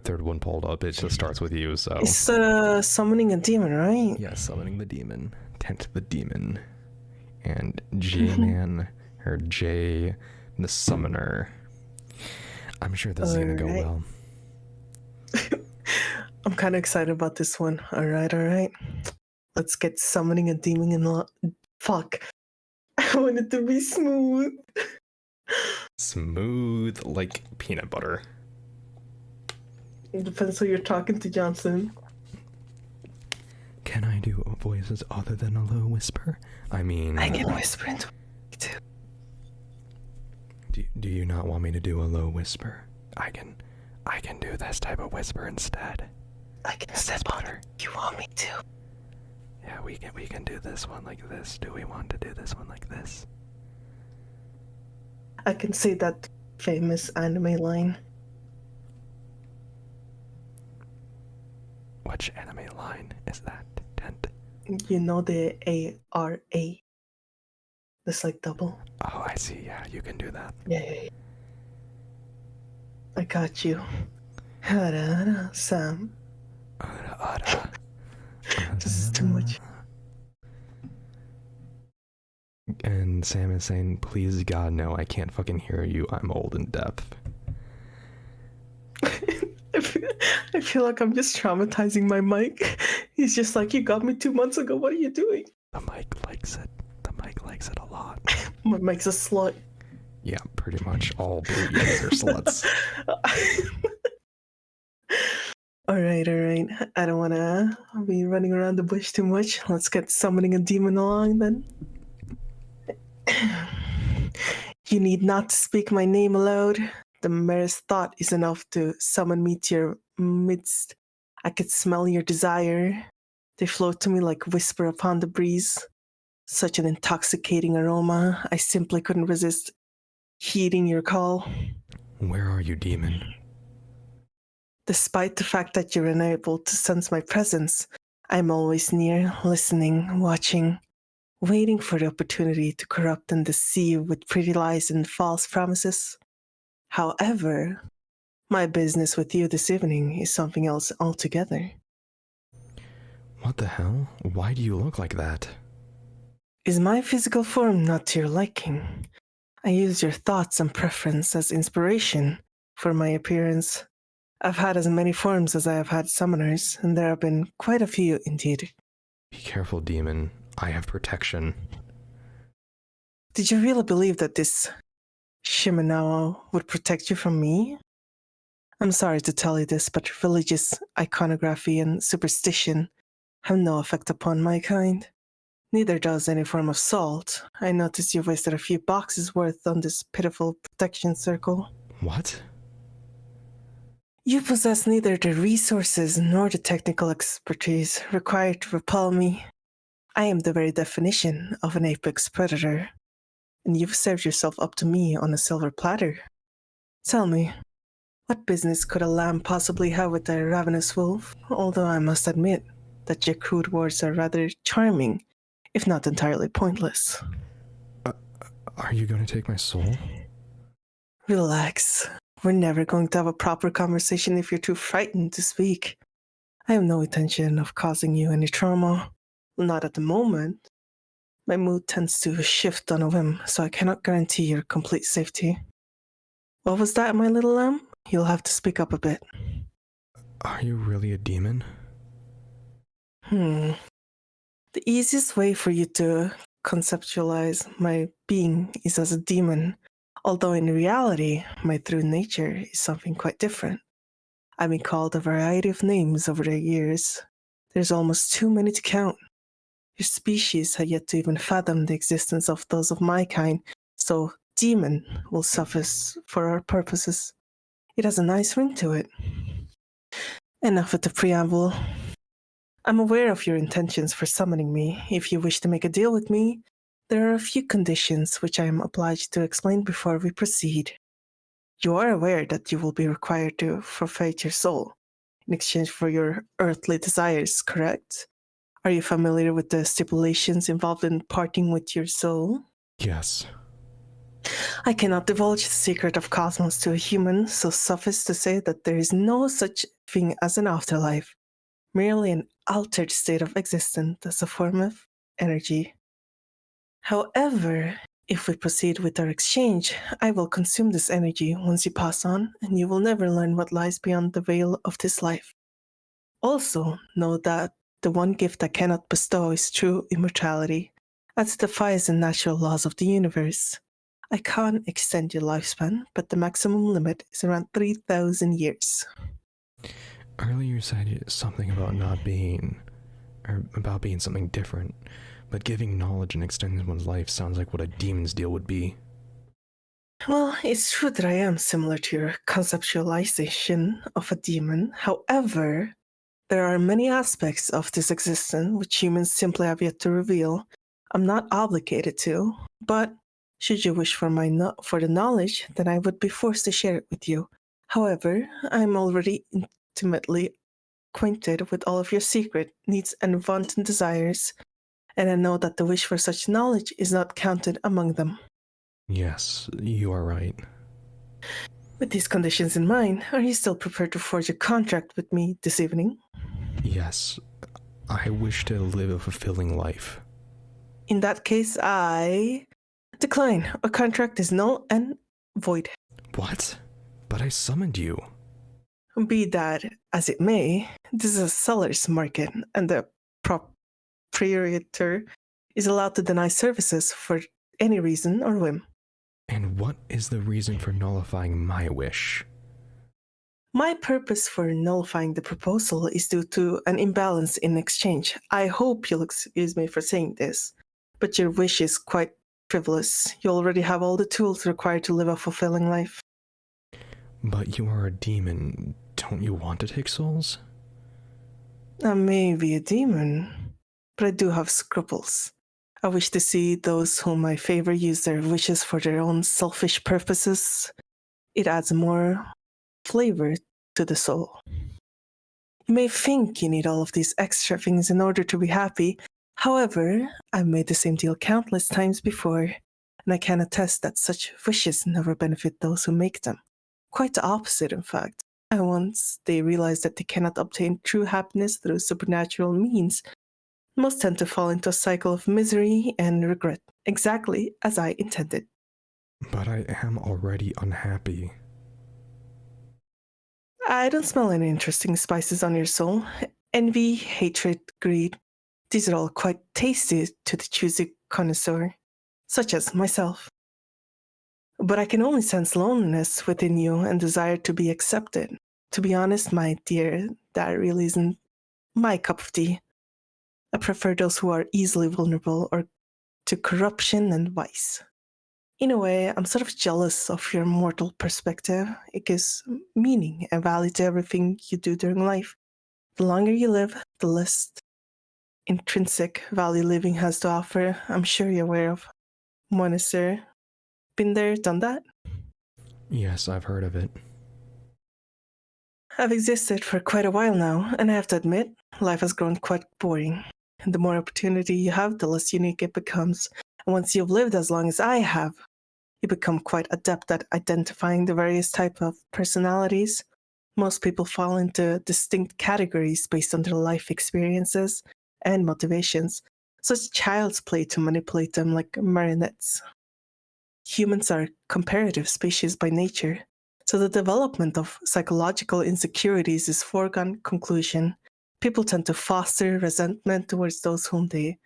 third one pulled up. It just starts with you, so. It's summoning a demon, right? Yeah, summoning the demon, tent the demon, and J-Man or J, the summoner. I'm sure this is gonna go well. I'm kind of excited about this one. All right. Let's get summoning a demon in fuck. I want it to be smooth. Smooth like peanut butter. It depends who you're talking to, Johnson. Can I do voices other than a low whisper? I mean, I can whisper into too. Do you not want me to do a low whisper? I can do this type of whisper instead. I can step on her if you want me to. Yeah, we can do this one like this. Do we want to do this one like this? I can say that famous anime line. Which anime line is that, Tent? You know the ARA. That's like double. Oh, I see. Yeah, you can do that. Yeah. I got you. Sam. This is too much. And Sam is saying, please God, no, I can't fucking hear you. I'm old and deaf. I feel like I'm just traumatizing my mic. He's just like, you got me 2 months ago. What are you doing? The mic likes it. The mic likes it a lot. My mic's a slut. Yeah, pretty much all blue eaters are sluts. All right. I don't want to be running around the bush too much. Let's get summoning a demon along then. You need not speak my name aloud. The merest thought is enough to summon me to your midst. I could smell your desire. They float to me like whisper upon the breeze. Such an intoxicating aroma. I simply couldn't resist heeding your call. Where are you, demon? Despite the fact that you're unable to sense my presence, I'm always near, listening, watching, waiting for the opportunity to corrupt and deceive with pretty lies and false promises. However, my business with you this evening is something else altogether. What the hell? Why do you look like that? Is my physical form not to your liking? I use your thoughts and preference as inspiration for my appearance. I've had as many forms as I have had summoners, and there have been quite a few indeed. Be careful, demon. I have protection. Did you really believe that this Shimenawa would protect you from me? I'm sorry to tell you this, but religious iconography and superstition have no effect upon my kind. Neither does any form of salt. I noticed you wasted a few boxes worth on this pitiful protection circle. What? You possess neither the resources nor the technical expertise required to repel me. I am the very definition of an apex predator, and you've served yourself up to me on a silver platter. Tell me, What business could a lamb possibly have with a ravenous wolf? Although I must admit that your crude words are rather charming, if not entirely pointless. Are you going to take my soul? Relax. We're never going to have a proper conversation if you're too frightened to speak. I have no intention of causing you any trauma. Not at the moment. My mood tends to shift on a whim, so I cannot guarantee your complete safety. What was that, my little lamb? You'll have to speak up a bit. Are you really a demon? The easiest way for you to conceptualize my being is as a demon, although in reality, my true nature is something quite different. I've been called a variety of names over the years. There's almost too many to count. Your species have yet to even fathom the existence of those of my kind, so demon will suffice for our purposes. It has a nice ring to it. Enough with the preamble. I'm aware of your intentions for summoning me. If you wish to make a deal with me, there are a few conditions which I am obliged to explain before we proceed. You are aware that you will be required to forfeit your soul in exchange for your earthly desires, correct? Are you familiar with the stipulations involved in parting with your soul? Yes. I cannot divulge the secret of cosmos to a human, so suffice to say that there is no such thing as an afterlife, merely an altered state of existence as a form of energy. However, if we proceed with our exchange, I will consume this energy once you pass on, and you will never learn what lies beyond the veil of this life. Also, know that the one gift I cannot bestow is true immortality, as it defies the natural laws of the universe. I can't extend your lifespan, but the maximum limit is around 3,000 years. Earlier you said something about not being, or about being something different, but giving knowledge and extending one's life sounds like what a demon's deal would be. Well, it's true that I am similar to your conceptualization of a demon. However, there are many aspects of this existence which humans simply have yet to reveal. I'm not obligated to, but should you wish for the knowledge, then I would be forced to share it with you. However, I'm already intimately acquainted with all of your secret needs and wanton desires, and I know that the wish for such knowledge is not counted among them. Yes, you are right. With these conditions in mind, are you still prepared to forge a contract with me this evening? Yes, I wish to live a fulfilling life. In that case, I decline. A contract is null and void. What? But I summoned you. Be that as it may, this is a seller's market, and the proprietor is allowed to deny services for any reason or whim. And what is the reason for nullifying my wish? My purpose for nullifying the proposal is due to an imbalance in exchange. I hope you'll excuse me for saying this, but your wish is quite frivolous. You already have all the tools required to live a fulfilling life. But you are a demon. Don't you want to take souls? I may be a demon, but I do have scruples. I wish to see those whom I favor use their wishes for their own selfish purposes. It adds more flavor to the soul. You may think you need all of these extra things in order to be happy. However, I've made the same deal countless times before, and I can attest that such wishes never benefit those who make them. Quite the opposite, in fact. And once they realize that they cannot obtain true happiness through supernatural means, most tend to fall into a cycle of misery and regret, exactly as I intended. But I am already unhappy. I don't smell any interesting spices on your soul. Envy, hatred, greed. These are all quite tasty to the choosy connoisseur, such as myself. But I can only sense loneliness within you and desire to be accepted. To be honest, my dear, that really isn't my cup of tea. I prefer those who are easily vulnerable or to corruption and vice. In a way, I'm sort of jealous of your mortal perspective. It gives meaning and value to everything you do during life. The longer you live, the less intrinsic value living has to offer. I'm sure you're aware of. Monastery. Been there, done that? Yes, I've heard of it. I've existed for quite a while now, and I have to admit, life has grown quite boring. And the more opportunity you have, the less unique it becomes. And once you've lived as long as I have, you become quite adept at identifying the various types of personalities. Most people fall into distinct categories based on their life experiences and motivations, so it's child's play to manipulate them like marionettes. Humans are a comparative species by nature, so the development of psychological insecurities is foregone conclusion. People tend to foster resentment towards those whom they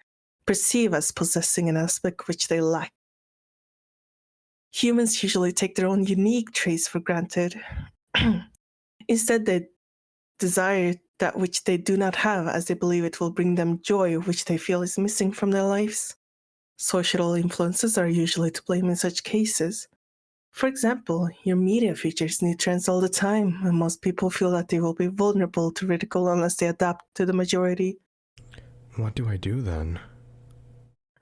perceive as possessing an aspect which they lack. Humans usually take their own unique traits for granted. Instead, they desire that which they do not have, as they believe it will bring them joy, which they feel is missing from their lives. Social influences are usually to blame in such cases. For example, your media features new trends all the time, and most people feel that they will be vulnerable to ridicule unless they adapt to the majority. What do I do then?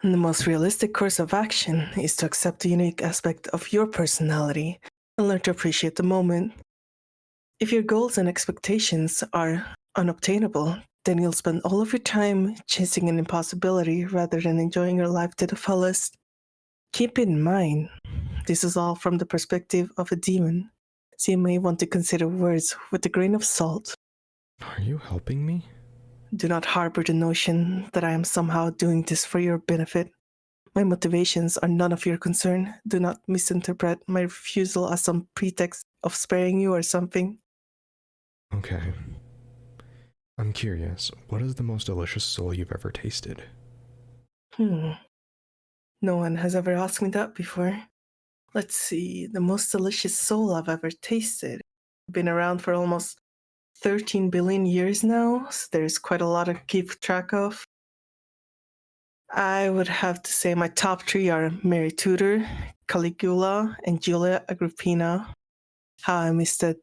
And the most realistic course of action is to accept the unique aspect of your personality and learn to appreciate the moment. If your goals and expectations are unobtainable, then you'll spend all of your time chasing an impossibility rather than enjoying your life to the fullest. Keep in mind, this is all from the perspective of a demon, so you may want to consider words with a grain of salt. Are you helping me? Do not harbor the notion that I am somehow doing this for your benefit. My motivations are none of your concern. Do not misinterpret my refusal as some pretext of sparing you or something. Okay. I'm curious, what is the most delicious soul you've ever tasted? No one has ever asked me that before. Let's see, the most delicious soul I've ever tasted. Been around for almost 13 billion years now, so there's quite a lot to keep track of. I would have to say my top three are Mary Tudor, Caligula, and Julia Agrippina. How I missed the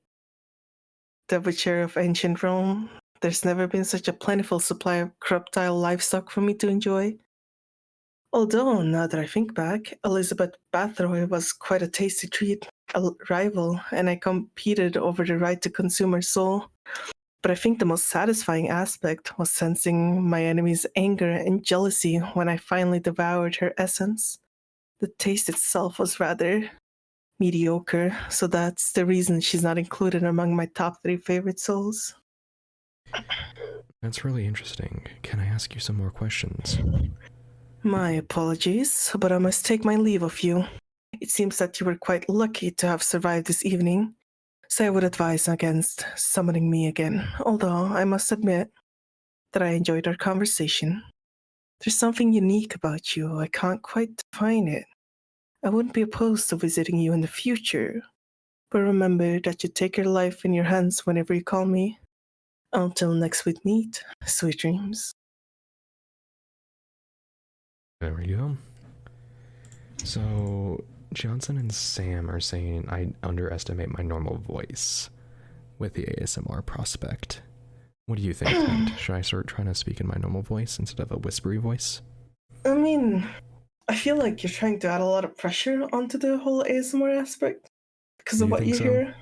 debauchery of ancient Rome. There's never been such a plentiful supply of crocodile livestock for me to enjoy. Although, now that I think back, Elizabeth Bathory was quite a tasty treat, a rival, and I competed over the right to consume her soul. But I think the most satisfying aspect was sensing my enemy's anger and jealousy when I finally devoured her essence. The taste itself was rather mediocre, so that's the reason she's not included among my top 3 favorite souls. That's really interesting. Can I ask you some more questions? My apologies, but I must take my leave of you. It seems that you were quite lucky to have survived this evening, so I would advise against summoning me again, although I must admit that I enjoyed our conversation. There's something unique about you, I can't quite define it. I wouldn't be opposed to visiting you in the future, but remember that you take your life in your hands whenever you call me. Until next we meet, sweet dreams. There we go. So, Johnson and Sam are saying I underestimate my normal voice with the ASMR prospect. What do you think, Clint? Should I start trying to speak in my normal voice instead of a whispery voice? I mean, I feel like you're trying to add a lot of pressure onto the whole ASMR aspect because of what you hear.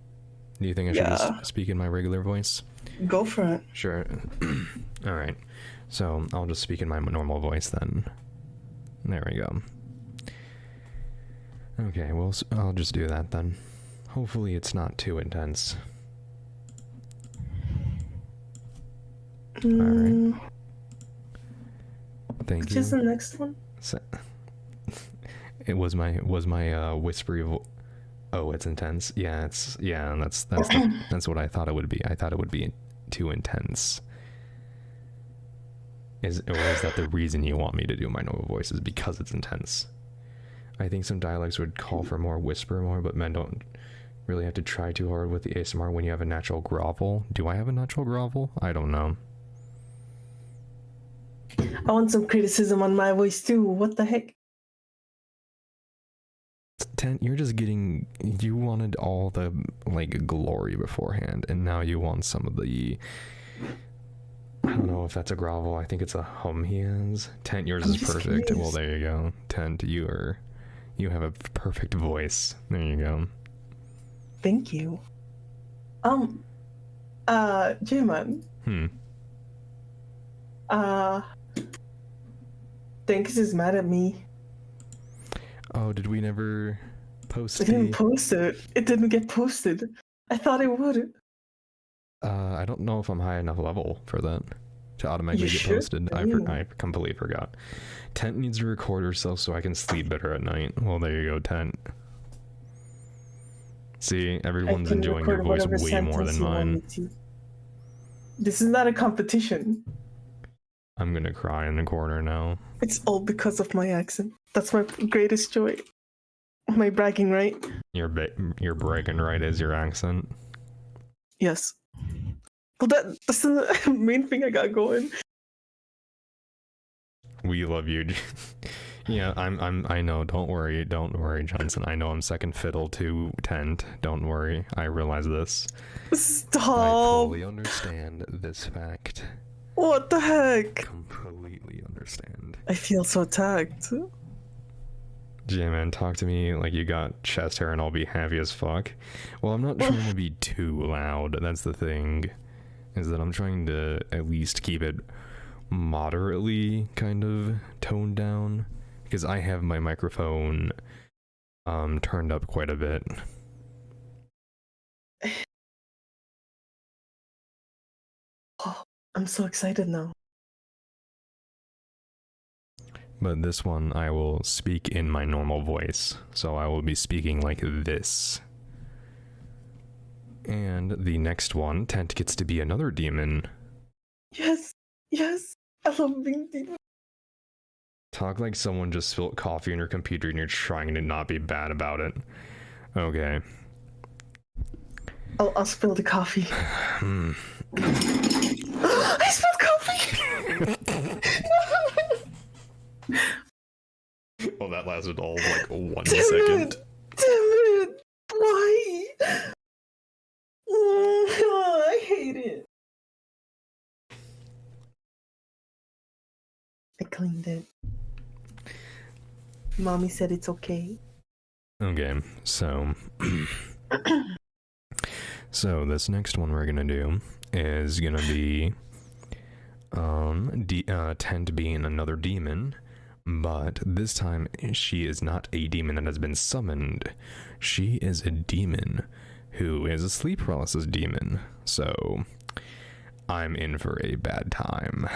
Do you think I should just speak in my regular voice? Go for it. Sure. Alright. So, I'll just speak in my normal voice then. There we go. Okay, well, I'll just do that then. Hopefully it's not too intense. Alright. Thank you. Which is the next one? It was my whispery oh, it's intense. Yeah, that's what I thought it would be. I thought it would be too intense. Or is that the reason you want me to do my normal voice, is because it's intense? I think some dialects would call for more whisper more, but men don't really have to try too hard with the ASMR when you have a natural grovel. Do I have a natural grovel? I don't know. I want some criticism on my voice too. What the heck? You're just getting, you wanted all the like glory beforehand, and now you want some of the, I don't know if that's a grovel. I think it's a hum he has. Tent, yours is perfect. Curious. Well, there you go. Tent, you have a perfect voice. There you go. Thank you. J-Man. Hmm. Dinkus is mad at me. Oh, did we never post I didn't post it. It didn't get posted. I thought it would. I don't know if I'm high enough level for that to automatically You get should posted. I be. completely forgot. Tent needs to record herself so I can sleep better at night. Well, there you go, Tent. See, I everyone's can enjoying your record voice whatever way more sentence than you want mine. me to. This is not a competition. I'm gonna cry in the corner now. It's all because of my accent. That's my greatest joy. My bragging right. Your bragging right is your accent. Yes. Well, that's the main thing I got going. We love you. Yeah, I know. Don't worry, Johnson. I know I'm second fiddle to Tent. Don't worry. I realize this. Stop. I fully understand this fact. What the heck? Completely understand. I feel so attacked. J-Man, talk to me like you got chest hair and I'll be happy as fuck. Well, I'm not trying to be too loud. That's the thing. Is that I'm trying to at least keep it moderately kind of toned down. Because I have my microphone turned up quite a bit. Oh, I'm so excited now. But this one I will speak in my normal voice. So I will be speaking like this. And the next one, Tent gets to be another demon. Yes, yes. I love being demon. Talk like someone just spilled coffee on your computer and you're trying to not be bad about it. Okay. I'll spill the coffee. I spilled coffee! Well, that lasted all of like 1 Damn second. Damn it! Why? I hate it. I cleaned it. Mommy said it's okay. Okay, so so this next one we're gonna do is gonna be Tent being another demon, but this time she is not a demon that has been summoned. She is a demon who is a sleep paralysis demon. So I'm in for a bad time.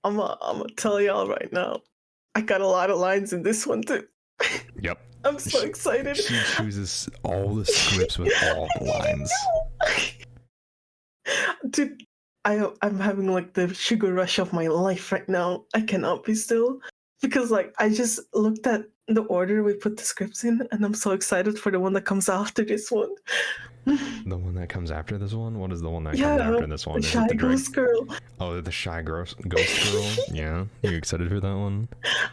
I'm gonna tell y'all right now. I got a lot of lines in this one too. Yep. I'm so excited. She chooses all the scripts with all the lines. Dude, I'm having like the sugar rush of my life right now. I cannot be still. Because like I just looked at the order we put the scripts in and I'm so excited for the one that comes after this one. The one that comes after this one? What is the one that Yeah, comes after this one? the Is shy it the ghost girl. Oh, the shy ghost girl? Yeah? You excited for that one?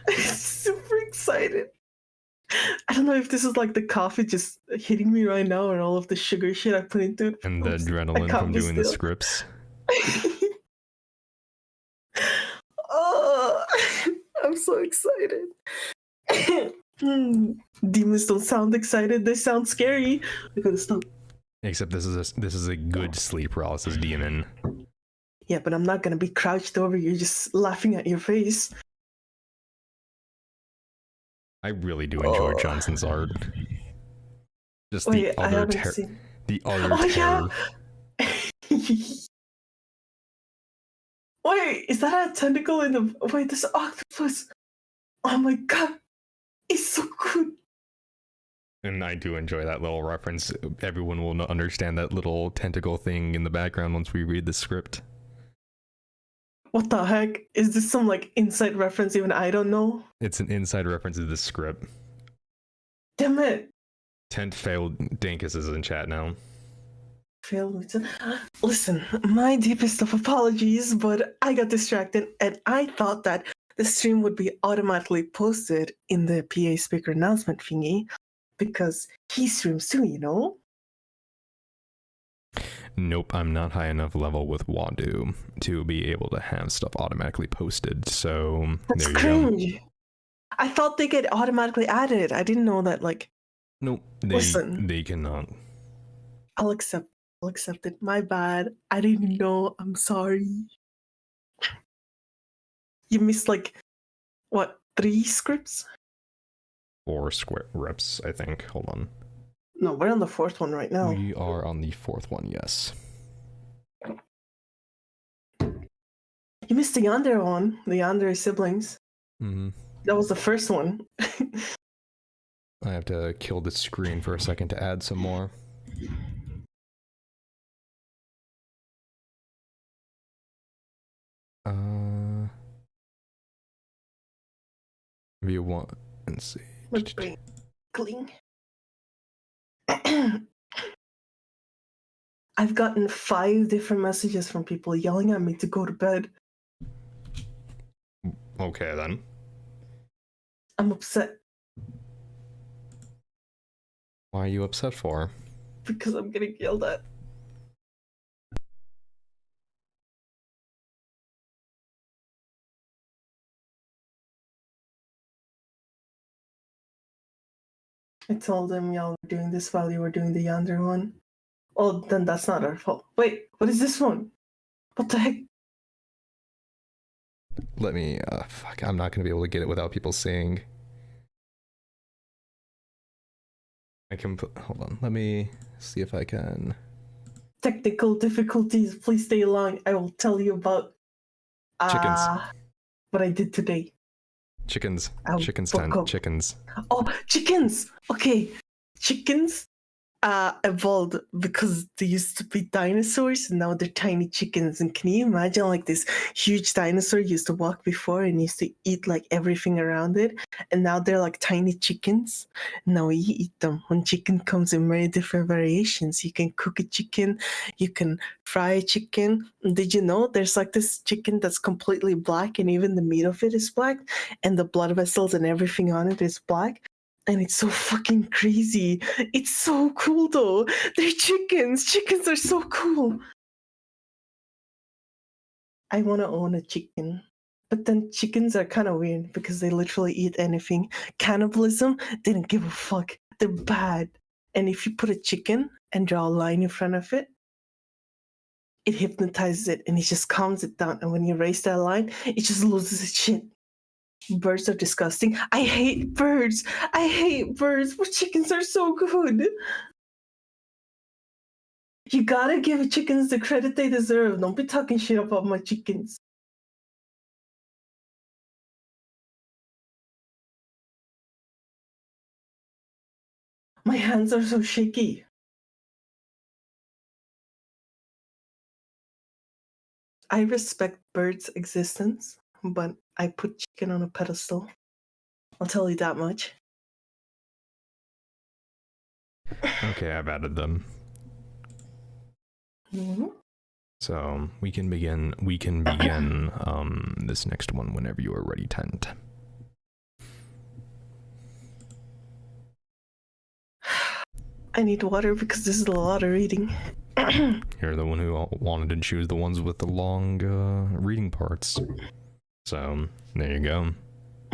I'm super excited. I don't know if this is like the coffee just hitting me right now or all of the sugar shit I put into it. And the adrenaline from doing the scripts? Oh, I'm so excited. Demons don't sound excited, they sound scary. I gotta stop. Except this is a good sleep paralysis demon. Yeah, but I'm not gonna be crouched over you just laughing at your face. I really do enjoy Johnson's art. Just Wait, the other terror. Yeah. Wait, is that a tentacle in the... Wait, this octopus. Oh my god. It's so good. And I do enjoy that little reference. Everyone will understand that little tentacle thing in the background once we read the script. What the heck? Is this some like inside reference even I don't know? It's an inside reference to the script. Damn it. Tent failed. Dankus is in chat now. Failed me to... Listen, my deepest of apologies, but I got distracted and I thought that the stream would be automatically posted in the PA speaker announcement thingy because he streams too, you know? Nope, I'm not high enough level with Wadu to be able to have stuff automatically posted, so That's there you cringe. go. I thought they get automatically added. I didn't know that, like... Nope, Listen. they cannot. I'll accept I'll accept it. My bad. I didn't know. I'm sorry. You missed like, what, 3 scripts? 4 square reps, I think. Hold on. No, we're on the 4th one right now. We are on the 4th one, yes. You missed the Yandere one. The Yandere siblings. Mm-hmm. That was the first one. I have to kill the screen for a second to add some more. View 1 and see. My brain cling. I've gotten 5 different messages from people yelling at me to go to bed. Okay, then. I'm upset. Why are you upset for? Because I'm getting yelled at. I told them y'all were doing this while you were doing the Yandere one. Oh, then that's not our fault. Wait, what is this one? What the heck? Let me, fuck, I'm not gonna be able to get it without people seeing. I can put, hold on, let me see if I can. Technical difficulties, please stay along. I will tell you about Chickens. What I did today. Chickens. Ow, Chickens fuck tent. up. Chickens. Oh, chickens! Okay, chickens evolved because they used to be dinosaurs and now they're tiny chickens. And can you imagine like this huge dinosaur used to walk before and used to eat like everything around it, and now they're like tiny chickens. Now we eat them. When chicken comes in very different variations, you can cook a chicken, you can fry a chicken. Did you know there's like this chicken that's completely black and even the meat of it is black and the blood vessels and everything on it is black? And it's so fucking crazy. It's so cool though. They're chickens. Chickens are so cool. I want to own a chicken. But then chickens are kind of weird because they literally eat anything. Cannibalism, they don't give a fuck. They're bad. And if you put a chicken and draw a line in front of it, it hypnotizes it and it just calms it down. And when you raise that line, it just loses its shit. Birds are disgusting. I hate birds. I hate birds, but chickens are so good. You gotta give chickens the credit they deserve. Don't be talking shit about my chickens. My hands are so shaky. I respect birds' existence, but I put chicken on a pedestal. I'll tell you that much. Okay, I've added them. Mm-hmm. So we can begin this next one whenever you are ready, Tent. I need water because this is a lot of reading. You're the one who wanted to choose the ones with the long reading parts. So there you go.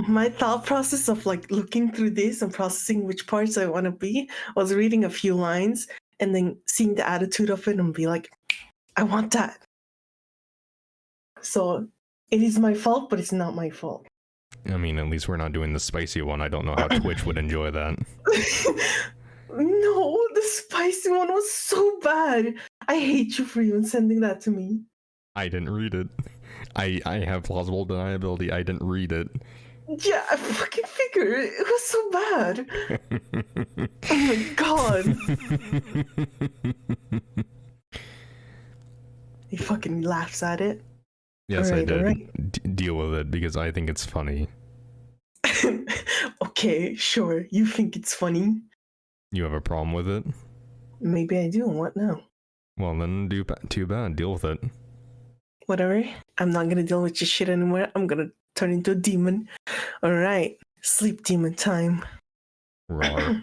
My thought process of like looking through this and processing which parts I want to be was reading a few lines and then seeing the attitude of it and be like, I want that. So it is my fault, but it's not my fault. I mean, at least we're not doing the spicy one. I don't know how Twitch would enjoy that. No, the spicy one was so bad. I hate you for even sending that to me. I didn't read it. I have plausible deniability. I didn't read it. Yeah, I fucking figured. It was so bad. Oh my god. He fucking laughs at it. Yes, I did. Right. Deal with it because I think it's funny. Okay, sure. You think it's funny? You have a problem with it? Maybe I do. What now? Well, then too bad. Deal with it. Whatever. I'm not gonna deal with your shit anymore. I'm gonna turn into a demon. Alright. Sleep demon time. Rawr.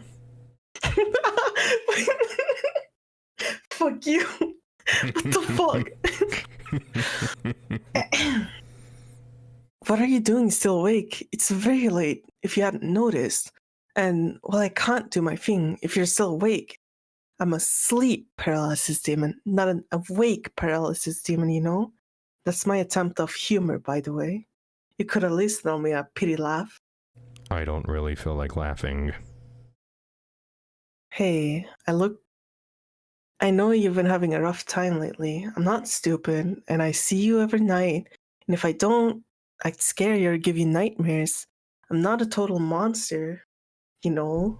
Fuck you. What the fuck? What are you doing still awake? It's very late, if you hadn't noticed. And, well, I can't do my thing if you're still awake. I'm a sleep paralysis demon, not an awake paralysis demon, you know? That's my attempt of humor, by the way. You could at least throw me a pity laugh. I don't really feel like laughing. Hey, I know you've been having a rough time lately. I'm not stupid, and I see you every night. And if I don't, I'd scare you or give you nightmares. I'm not a total monster, you know?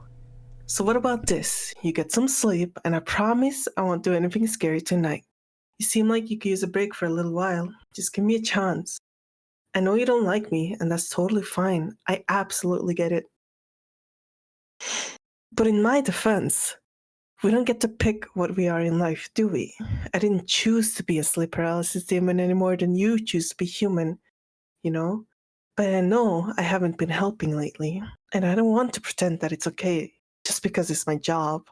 So what about this? You get some sleep, and I promise I won't do anything scary tonight. You seem like you could use a break for a little while. Just give me a chance. I know you don't like me, and that's totally fine. I absolutely get it. But in my defense, we don't get to pick what we are in life, do we? I didn't choose to be a sleep paralysis demon any more than you choose to be human, you know? But I know I haven't been helping lately, and I don't want to pretend that it's okay just because it's my job.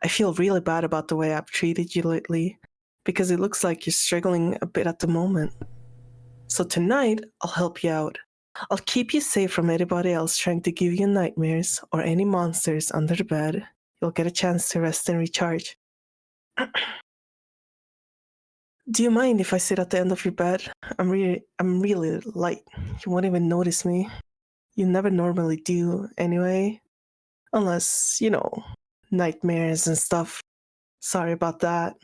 I feel really bad about the way I've treated you lately, because it looks like you're struggling a bit at the moment. So tonight, I'll help you out. I'll keep you safe from anybody else trying to give you nightmares or any monsters under the bed. You'll get a chance to rest and recharge. Do you mind if I sit at the end of your bed? I'm really light. You won't even notice me. You never normally do, anyway. Unless, you know, nightmares and stuff. Sorry about that.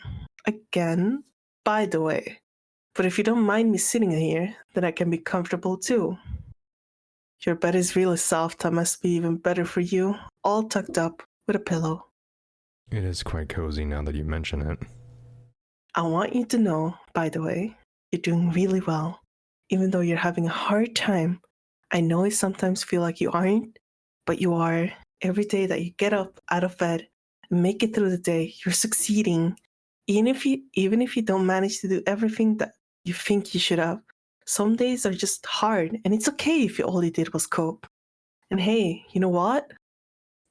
Again, by the way. But if you don't mind me sitting here, then I can be comfortable too. Your bed is really soft. That must be even better for you. All tucked up with a pillow. It is quite cozy now that you mention it. I want you to know, by the way, you're doing really well. Even though you're having a hard time, I know it sometimes feel like you aren't, but you are. Every day that you get up out of bed and make it through the day, you're succeeding. Even if you don't manage to do everything that you think you should have, some days are just hard, and it's okay if all you did was cope. And hey, you know what?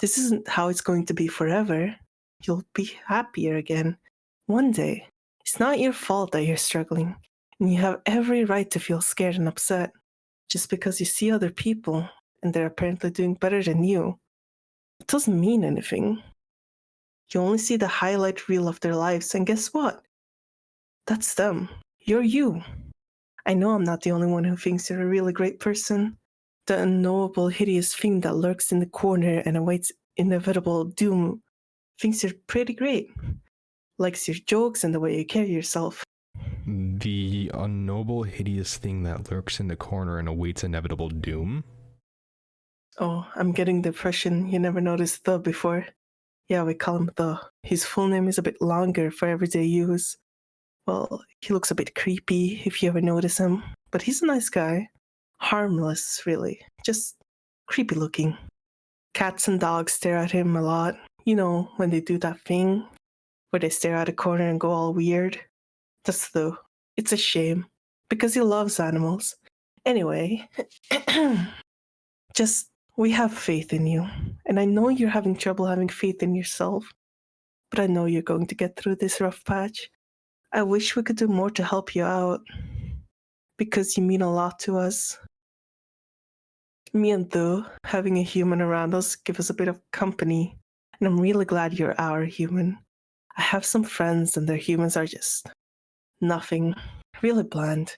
This isn't how it's going to be forever. You'll be happier again one day. It's not your fault that you're struggling, and you have every right to feel scared and upset just because you see other people and they're apparently doing better than you. It doesn't mean anything. You only see the highlight reel of their lives, and guess what? That's them. You're you. I know I'm not the only one who thinks you're a really great person. The unknowable, hideous thing that lurks in the corner and awaits inevitable doom thinks you're pretty great. Likes your jokes and the way you carry yourself. The unknoble, hideous thing that lurks in the corner and awaits inevitable doom? Oh, I'm getting the impression you never noticed the before. Yeah, we call him the. His full name is a bit longer for everyday use. Well, he looks a bit creepy if you ever notice him, but he's a nice guy. Harmless, really. Just creepy looking. Cats and dogs stare at him a lot. You know, when they do that thing where they stare at a corner and go all weird. It's a shame because he loves animals. Anyway, just we have faith in you. And I know you're having trouble having faith in yourself, but I know you're going to get through this rough patch. I wish we could do more to help you out because you mean a lot to us. Me and Thu, having a human around us, give us a bit of company, and I'm really glad you're our human. I have some friends, and their humans are just nothing, really bland.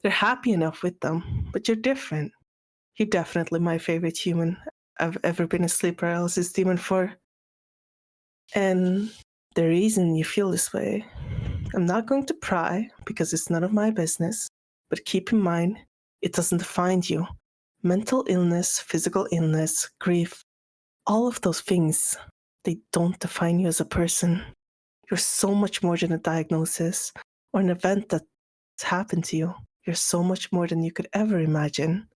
They're happy enough with them, but you're different. You're definitely my favorite human I've ever been a sleep paralysis demon for. And the reason you feel this way, I'm not going to pry because it's none of my business, but keep in mind, it doesn't define you. Mental illness, physical illness, grief, all of those things, they don't define you as a person. You're so much more than a diagnosis or an event that's happened to you. You're so much more than you could ever imagine.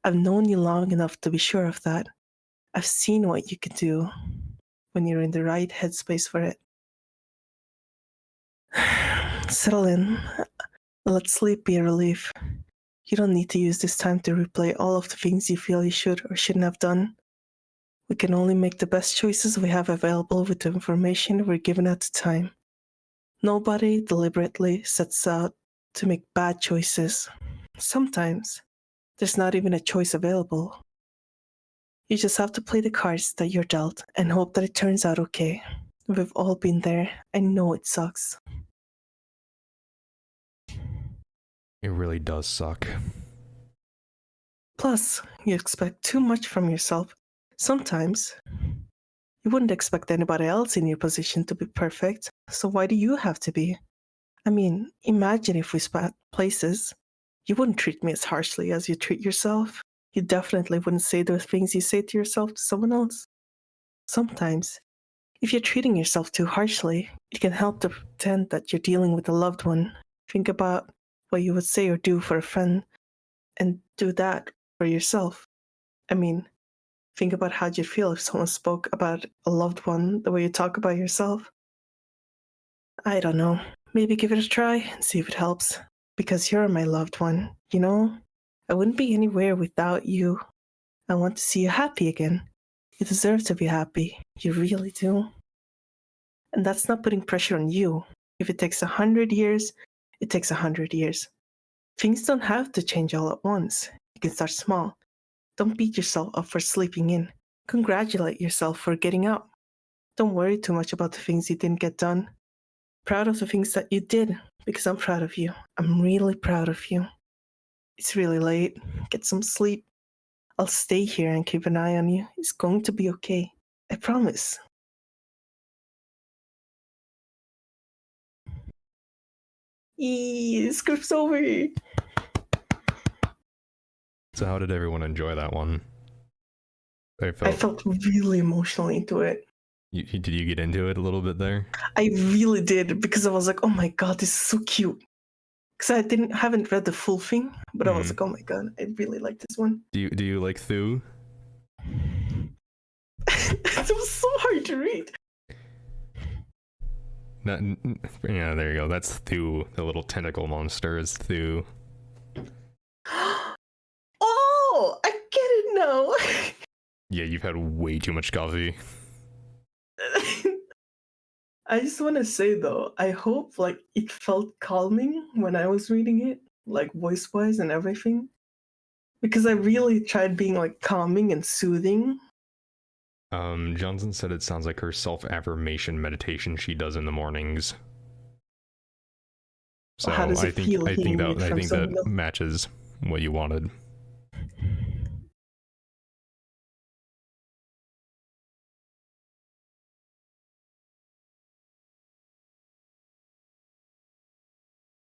I've known you long enough to be sure of that. I've seen what you can do when you're in the right headspace for it. Settle in. Let sleep be a relief. You don't need to use this time to replay all of the things you feel you should or shouldn't have done. We can only make the best choices we have available with the information we're given at the time. Nobody deliberately sets out to make bad choices. Sometimes there's not even a choice available. You just have to play the cards that you're dealt and hope that it turns out okay. We've all been there. I know it sucks. It really does suck. Plus, you expect too much from yourself. Sometimes, you wouldn't expect anybody else in your position to be perfect, so why do you have to be? I mean, imagine if we swapped places. You wouldn't treat me as harshly as you treat yourself. You definitely wouldn't say the things you say to yourself to someone else. Sometimes, if you're treating yourself too harshly, it can help to pretend that you're dealing with a loved one. Think about what you would say or do for a friend, and do that for yourself. I mean, think about how you'd feel if someone spoke about a loved one the way you talk about yourself. I don't know. Maybe give it a try and see if it helps. Because you're my loved one, you know? I wouldn't be anywhere without you. I want to see you happy again. You deserve to be happy. You really do. And that's not putting pressure on you. If it takes 100 years, it takes 100 years. Things don't have to change all at once. You can start small. Don't beat yourself up for sleeping in. Congratulate yourself for getting up. Don't worry too much about the things you didn't get done. Proud of the things that you did, because I'm proud of you. I'm really proud of you. It's really late. Get some sleep. I'll stay here and keep an eye on you. It's going to be okay. I promise. Eee, the script's over. So how did everyone enjoy that one? I felt really emotionally into it. Did you get into it a little bit there? I really did, because I was like, oh my god, this is so cute. Because I haven't read the full thing, but I was like, oh my god, I really like this one. Do you like Thu? It was so hard to read. Yeah, there you go. That's Thu. The little tentacle monster is Thu. Oh, I get it now. Yeah, you've had way too much coffee. I just want to say though, I hope like it felt calming when I was reading it, like voice-wise and everything, because I really tried being like calming and soothing. Johnson said it sounds like her self-affirmation meditation she does in the mornings. So How does it feel? I think that matches what you wanted.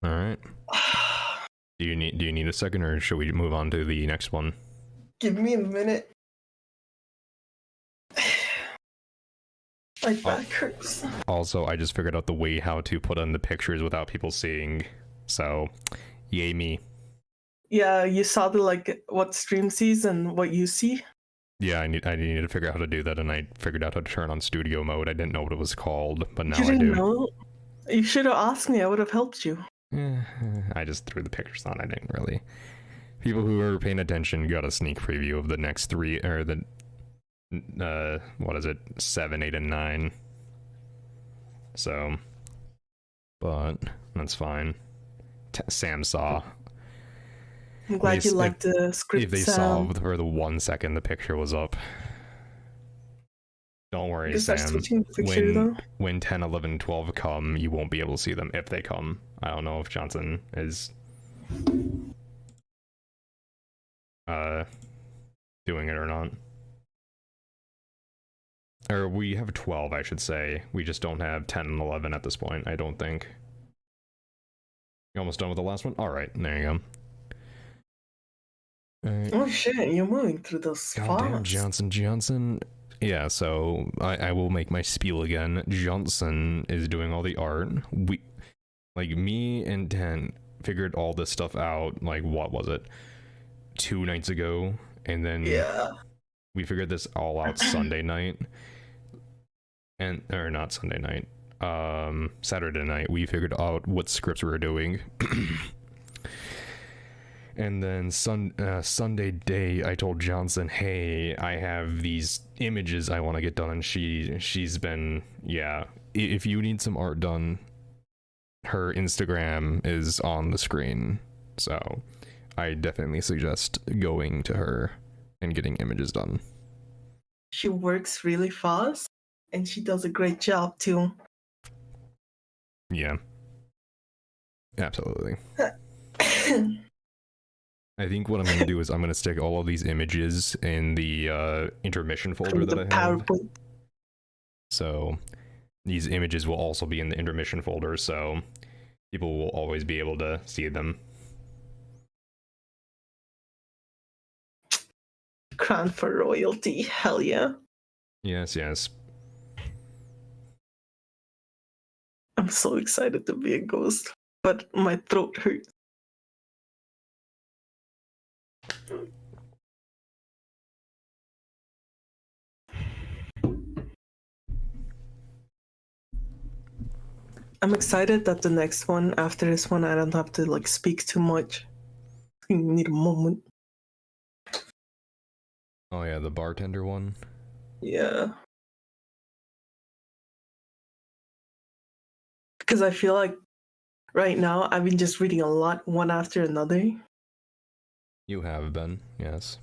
All right. Do you need a second, or should we move on to the next one? Give me a minute. My back hurts. Also, I just figured out the way how to put in the pictures without people seeing. So, yay me. Yeah, you saw the like what stream sees and what you see. Yeah, I need to figure out how to do that, and I figured out how to turn on studio mode. I didn't know what it was called, but now I do. You didn't know? You should have asked me. I would have helped you. I just threw the pictures on. I didn't really. People who are paying attention got a sneak preview of the next three, or the what is it, 7, 8, and 9. So, but that's fine. Sam saw. I'm glad you liked the script. If they saw for the 1 second the picture was up. Don't worry, Sam. When 10, 11, 12 come, you won't be able to see them if they come. I don't know if Johnson is doing it or not. Or we have 12, I should say. We just don't have 10 and 11 at this point, I don't think. You almost done with the last one? Alright, there you go. Right. Oh shit, you're moving through those Goddamn Johnson. Yeah, so I will make my spiel again. Johnson is doing all the art. Me and Dan figured all this stuff out, like, what was it? 2 nights ago, and then we figured this all out Sunday night. Or not Sunday night. Saturday night, we figured out what scripts we were doing. And then Sunday day, I told Johnson, hey, I have these images I want to get done, and she's been, yeah, if you need some art done, her Instagram is on the screen, so I definitely suggest going to her and getting images done. She works really fast, and she does a great job too. Yeah. Absolutely. I think what I'm going to do is I'm going to stick all of these images in the intermission folder that I have. PowerPoint. So these images will also be in the intermission folder, so people will always be able to see them. Crown for royalty. Hell yeah. Yes, yes. I'm so excited to be a ghost, but my throat hurts. I'm excited that the next one, after this one, I don't have to like speak too much. I need a moment. Oh yeah, the bartender one. Yeah. Because I feel like right now I've been just reading a lot, one after another. You have been, yes.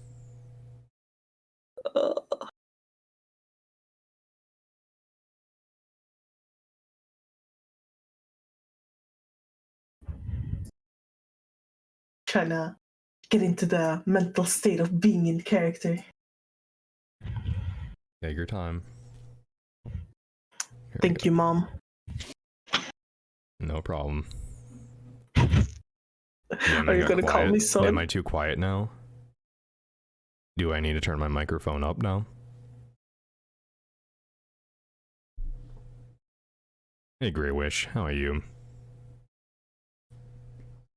Trying to get into the mental state of being in character. Take your time. Thank you, Mom. No problem. Are you gonna call me son? Am I too quiet now? Do I need to turn my microphone up now? Hey, Grey Wish, how are you?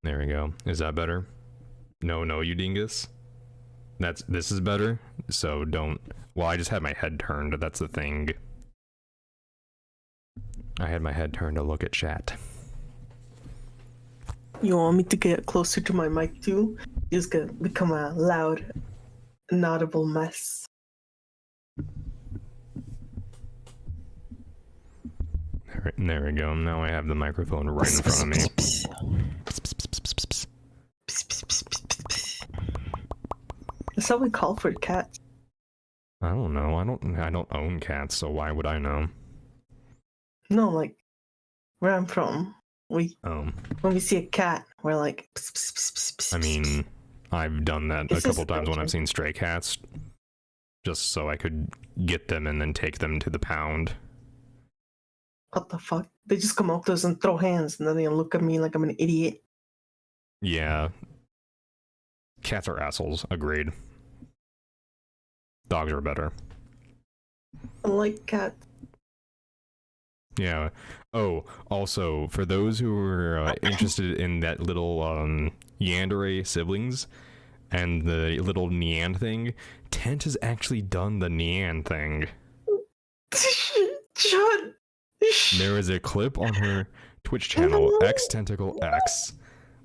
There we go. Is that better? No, you dingus. This is better. So don't. Well, I just had my head turned. That's the thing. I had my head turned to look at chat. You want me to get closer to my mic too? It's gonna become a loud, inaudible mess. There we go. Now I have the microphone right in front of me. That's how we call for cats. I don't know. I don't own cats, so why would I know? No, like where I'm from, when we see a cat, we're like. I mean, I've done that a couple times when I've seen stray cats, just so I could get them and then take them to the pound. What the fuck? They just come up to us and throw hands, and then they look at me like I'm an idiot. Yeah. Cats are assholes. Agreed. Dogs are better. I like cats. Yeah. Oh, also, for those who are interested in that little Yandere siblings and the little Nean thing, Tent has actually done the Nean thing. John. There is a clip on her Twitch channel, xTENTACLEx,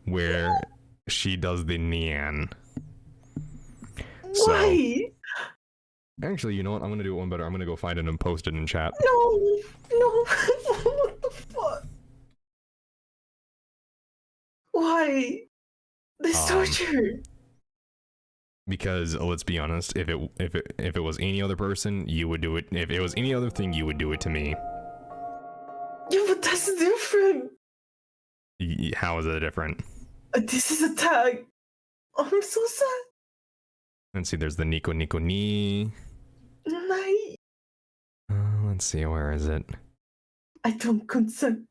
where she does the Nean. Why? So, actually, you know what? I'm gonna do one better. I'm gonna go find it and post it in chat. No. What the fuck? Why? This torture. Because let's be honest, if it was any other person, you would do it. If it was any other thing, you would do it to me. Yeah, but that's different. How is it different? This is a tag. Oh, I'm so sad. Let's see. There's the Nico Ni. Night. Let's see. Where is it? I don't consent.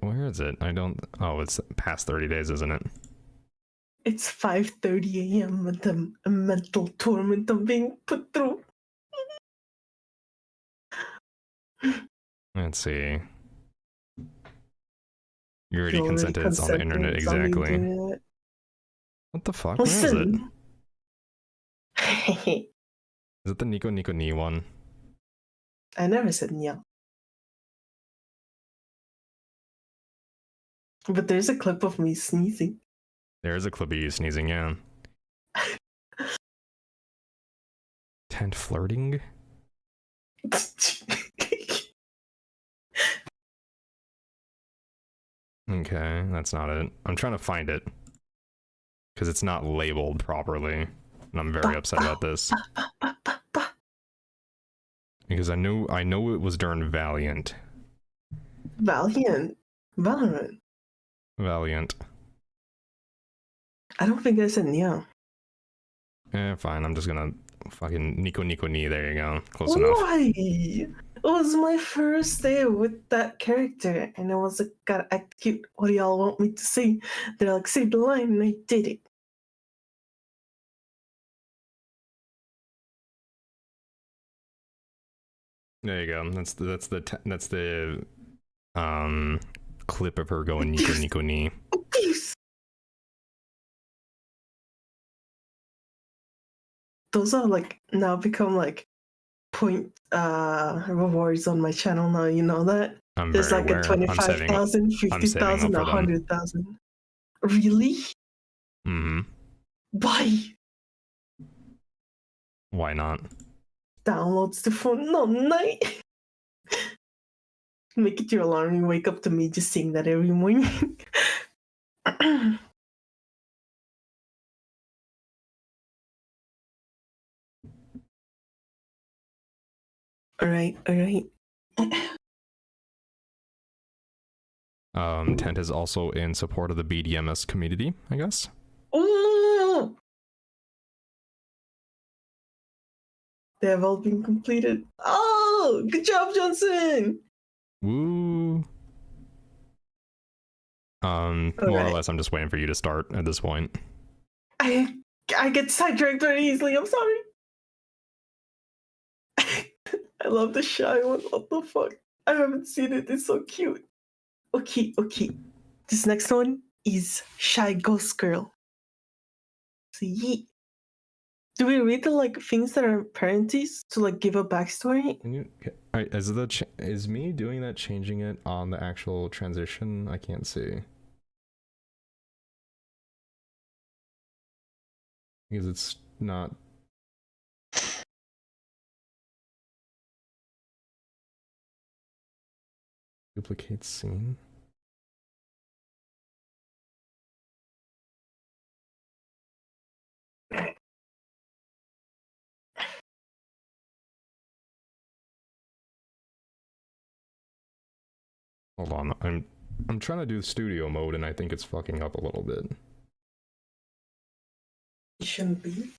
Where is it? I don't. Oh, it's past 30 days, isn't it? It's 5:30 a.m. and I'm a mental torment I'm being put through. Let's see. You already consented. It's on the internet. Exactly. What the fuck? Listen. Where is it? Is it the Nico Ni one? I never said yeah. But there's a clip of me sneezing. There is a clip of you sneezing, yeah. Tent flirting? Okay, that's not it. I'm trying to find it. because it's not labeled properly, and I'm very upset about this. Because I know it was during Valiant. Valiant. Valorant. Valiant. I don't think I said Neo. Fine. I'm just gonna fucking Nico Nico Ni. There you go. Close enough. Why? It was my first day with that character, and I was like, gotta act cute. What do y'all want me to say? They're like, say the line, and I did it. There you go. That's the clip of her going Nico Nico Ni. Peace. Those are like now become like point rewards on my channel now. You know that I'm there's very like a aware. 25,000, 50,000, 100,000. Really? Mm-hmm. Why? Why not? Downloads the phone no night. Make it your alarm and wake up to me just saying that every morning. All right. Tent is also in support of the BDMS community, I guess. Oh! They have all been completed. Oh, good job, Johnson. Woo. More or less, I'm just waiting for you to start at this point. I get sidetracked very easily. I'm sorry. I love the shy one. What the fuck? I haven't seen it. It's so cute. Okay. This next one is Shy Ghost Girl. See, do we read the like things that are parentheses to like give a backstory? Can you? Alright, is me doing that changing it on the actual transition? I can't see. Because it's not. Duplicate scene. Hold on, I'm trying to do studio mode and I think it's fucking up a little bit. It shouldn't be.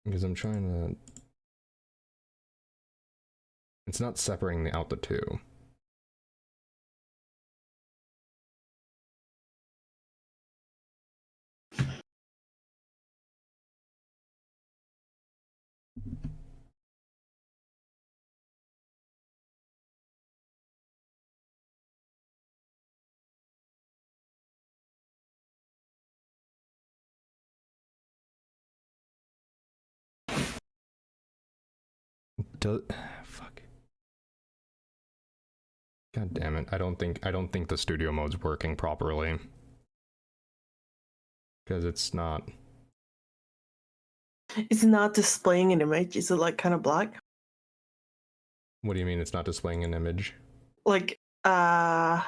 Because I'm trying to. It's not separating out the two. Fuck. God damn it! I don't think the studio mode's working properly. Because it's not. It's not displaying an image. Is it like kind of black? What do you mean it's not displaying an image? Like what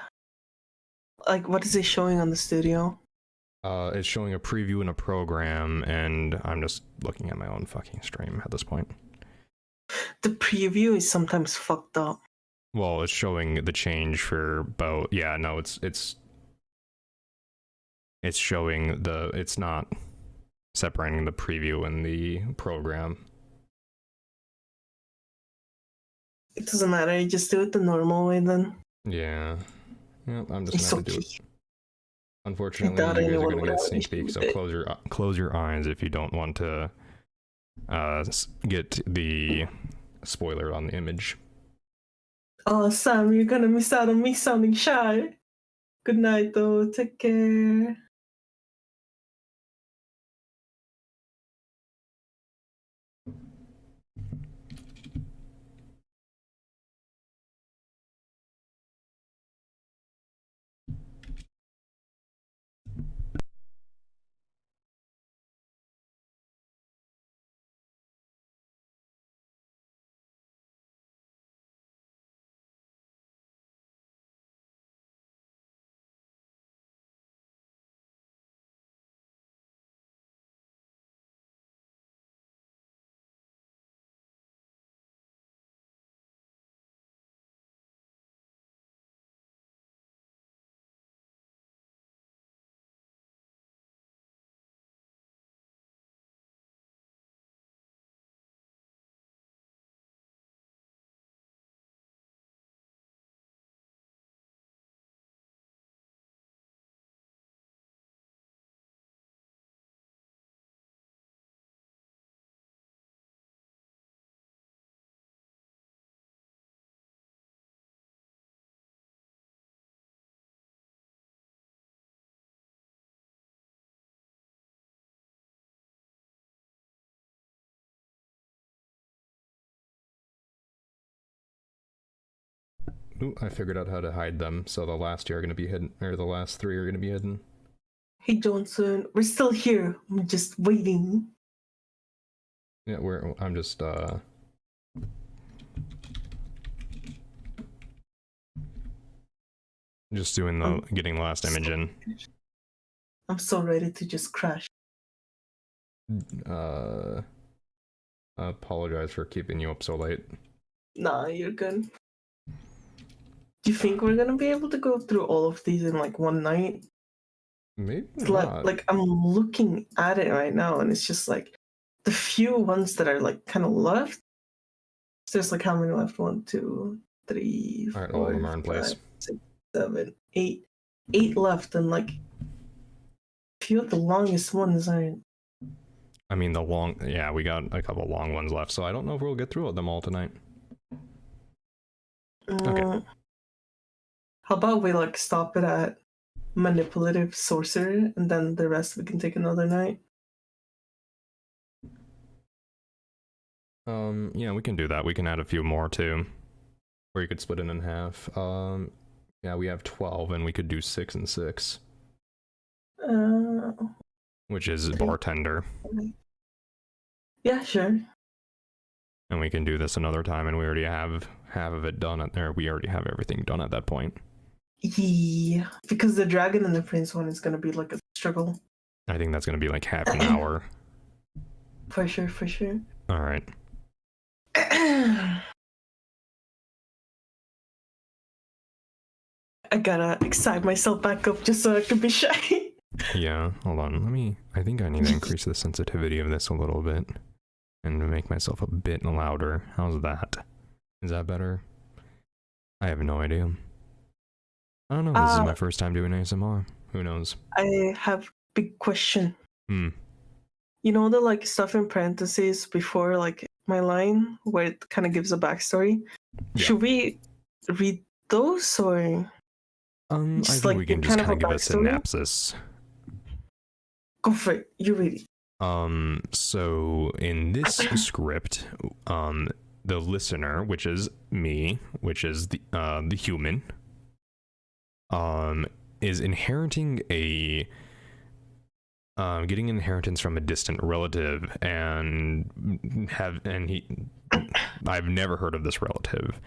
is it showing on the studio? It's showing a preview in a program, and I'm just looking at my own fucking stream at this point. The preview is sometimes fucked up. Well, it's showing the change for both. Yeah, no, it's showing the. It's not separating the preview and the program. It doesn't matter. You just do it the normal way then. Yeah. Yep, I'm just gonna have to do it. Unfortunately, I you guys are gonna get a sneak peek, so close your eyes if you don't want to get the spoiler on the image. Oh, Sam, you're gonna miss out on me sounding shy. Good night, though. Take care. Ooh, I figured out how to hide them, so the last two are going to be hidden, or the last three are going to be hidden. Hey Johnson, we're still here. I'm just waiting. Yeah, I'm just doing the getting the last image in. I'm so ready to just crash. Apologize for keeping you up so late. Nah, you're good. Do you think we're gonna be able to go through all of these in like one night? Maybe It's not. like I'm looking at it right now, and it's just like the few ones that are like kind of left. There's like how many left? 1, 2, 3, 4, all right, all of them are in place. 5, 6, 7, 8. 8 left, and like a few of the longest ones aren't. I mean, we got a couple long ones left, so I don't know if we'll get through them all tonight. Okay. How about we like stop it at manipulative sorcerer, and then the rest we can take another night? Yeah, we can do that. We can add a few more too. Or you could split it in half. Yeah, we have 12 and we could do 6 and 6. Which is Bartender. Yeah, sure. And we can do this another time, and we already have half of it done there. We already have everything done at that point. Yeah, because the dragon and the prince one is gonna be like a struggle. I think that's gonna be like half an hour. For sure, for sure. Alright. I gotta excite myself back up just so I can be shy. Yeah, hold on. I think I need to increase the sensitivity of this a little bit. And make myself a bit louder. How's that? Is that better? I have no idea. I don't know. This is my first time doing ASMR. Who knows? I have a big question. You know the like stuff in parentheses before like my line where it kind of gives a backstory? Yeah. Should we read those or? I think like, we can just kind of give a synopsis. Go for it. You read it. So in this script, the listener, which is me, which is the human, is inheriting getting inheritance from a distant relative, and I've never heard of this relative.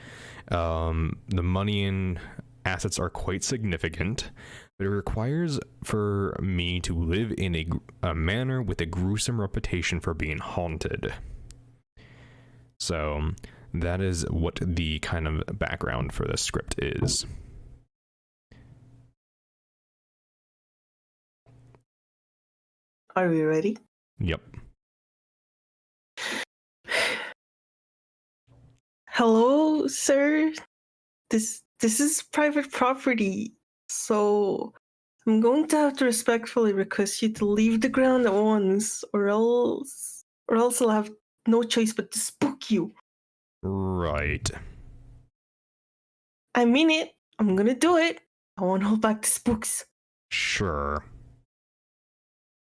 The money and assets are quite significant, but it requires for me to live in a manor with a gruesome reputation for being haunted. So that is what the kind of background for this script is. Are we ready? Yep. Hello, sir. This is private property, so I'm going to have to respectfully request you to leave the ground at once, or else I'll have no choice but to spook you. Right. I mean it. I'm gonna do it. I won't hold back the spooks. Sure.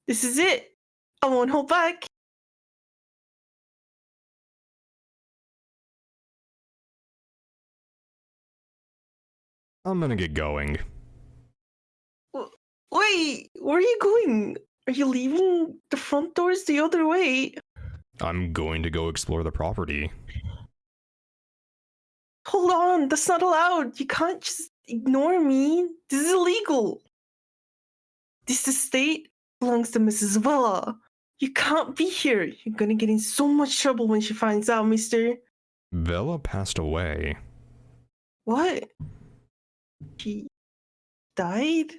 This is it. I won't hold back. I'm gonna get going. Wait, where are you going? Are you leaving the front doors the other way? I'm going to go explore the property. Hold on, that's not allowed. You can't just ignore me. This is illegal. This estate belongs to Mrs. Vela. You can't be here. You're gonna get in so much trouble when she finds out, mister. Vela passed away. What? She died?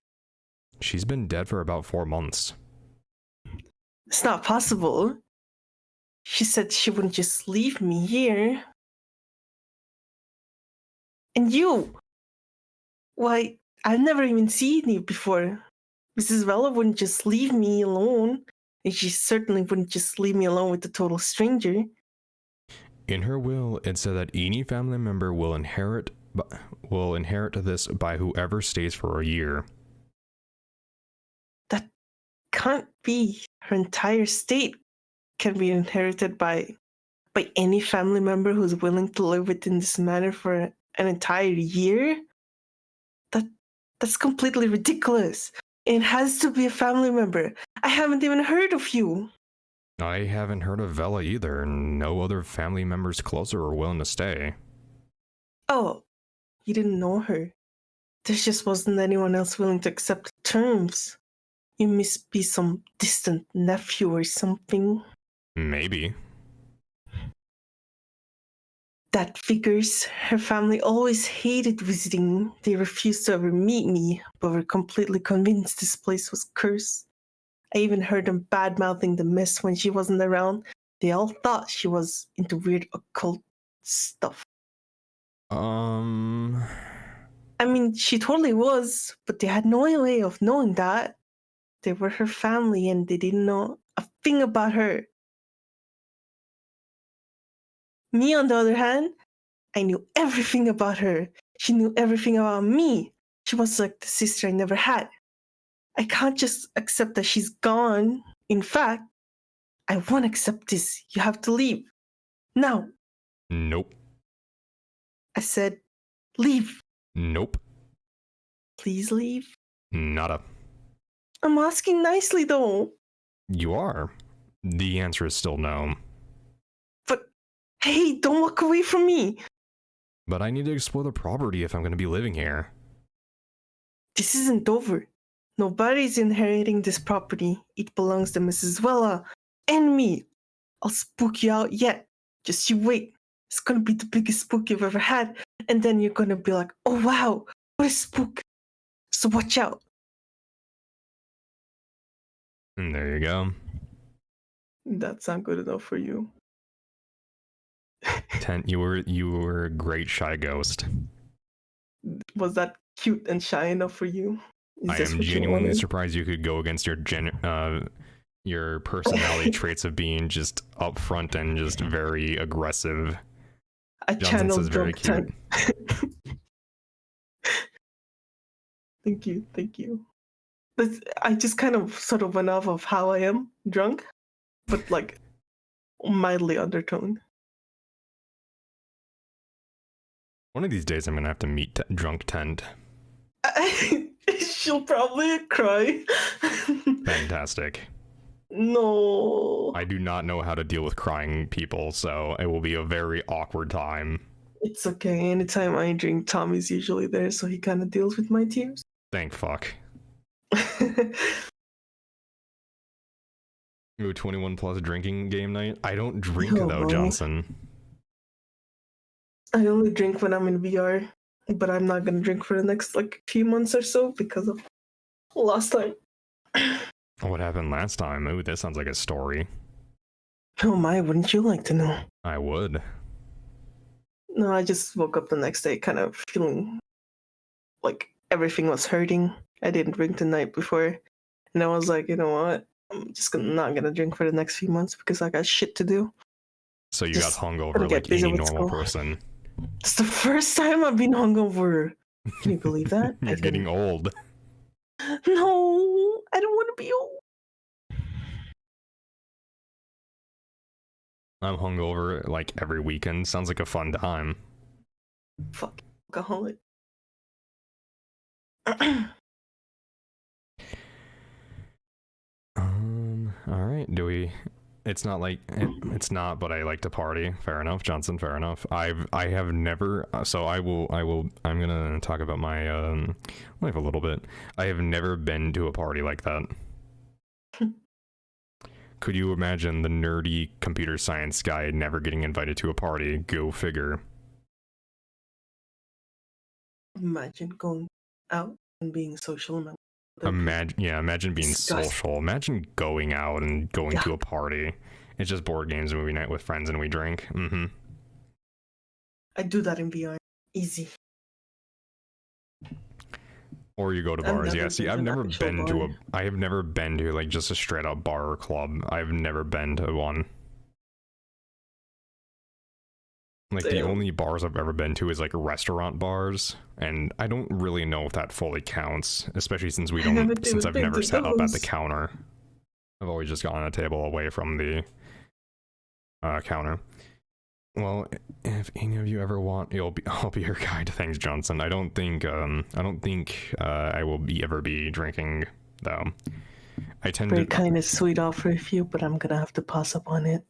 She's been dead for about 4 months. It's not possible. She said she wouldn't just leave me here. And you! Why, I've never even seen you before. Mrs. Vela wouldn't just leave me alone, and she certainly wouldn't just leave me alone with a total stranger. In her will, it said that any family member will inherit this by whoever stays for a year. That can't be. Her entire estate can be inherited by any family member who's willing to live within this manor for an entire year? That's completely ridiculous. It has to be a family member. I haven't even heard of you. I haven't heard of Vela either. No other family members closer are willing to stay. Oh, you didn't know her. There just wasn't anyone else willing to accept the terms. You must be some distant nephew or something. Maybe. That figures. Her family always hated visiting. They refused to ever meet me, but were completely convinced this place was cursed. I even heard them bad-mouthing the miss when she wasn't around. They all thought she was into weird occult stuff. I mean, she totally was, but they had no way of knowing that. They were her family and they didn't know a thing about her. Me, on the other hand, I knew everything about her. She knew everything about me. She was like the sister I never had. I can't just accept that she's gone. In fact, I won't accept this. You have to leave. Now. Nope. I said, leave. Nope. Please leave. Nada. I'm asking nicely, though. You are. The answer is still no. But, hey, don't walk away from me. But I need to explore the property if I'm going to be living here. This isn't over. Nobody's inheriting this property. It belongs to Mrs. Vela and me. I'll spook you out yet. Just you wait. It's gonna be the biggest spook you've ever had. And then you're gonna be like, oh wow, what a spook. So watch out. And there you go. That's not good enough for you. You were a great shy ghost. Was that cute and shy enough for you? I am genuinely surprised you could go against your personality traits of being just upfront and just very aggressive. I channeled very cute. Thank you. But I just kind of sort of went off of how I am drunk, but like mildly undertoned. One of these days I'm gonna have to meet Drunk Tent. She'll probably cry. Fantastic. No. I do not know how to deal with crying people, so it will be a very awkward time. It's okay. Anytime I drink, Tommy's usually there, so he kind of deals with my tears. Thank fuck. Ooh, 21 plus drinking game night? I don't drink though, Johnson. I only drink when I'm in VR, but I'm not gonna drink for the next like few months or so because of last time. What happened last time? Ooh, that sounds like a story. Oh my, wouldn't you like to know? I would. No, I just woke up the next day kind of feeling like everything was hurting. I didn't drink the night before. And I was like, you know what? I'm just not gonna drink for the next few months because I got shit to do. So you got hungover like any normal person. It's the first time I've been hungover. Can you believe that? You're getting old. No, I don't want to be old. I'm hungover like every weekend. Sounds like a fun time. Fuck, alcoholic. All right. Do we? It's not like it's not, but I like to party. Fair enough, Johnson. Fair enough. I have never. So I will. I'm gonna talk about my life a little bit. I have never been to a party like that. Could you imagine the nerdy computer science guy never getting invited to a party? Go figure. Imagine going out and being social. Imagine being social. Imagine going out and going to a party. It's just board games, movie night with friends, and we drink. Mm-hmm. I do that in VR. Easy. Or you go to bars. Yeah, see, I've never been to I have never been to like just a straight up bar or club. I've never been to one. Like the only bars I've ever been to is like restaurant bars, and I don't really know if that fully counts, especially since I've never sat up at the counter. I've always just gone on a table away from the counter. Well, if any of you ever want, I'll be your guide. Thanks, Johnson. I don't think I will ever be drinking though. I tend Very to kind of sweet offer of you, but I'm gonna have to pass up on it.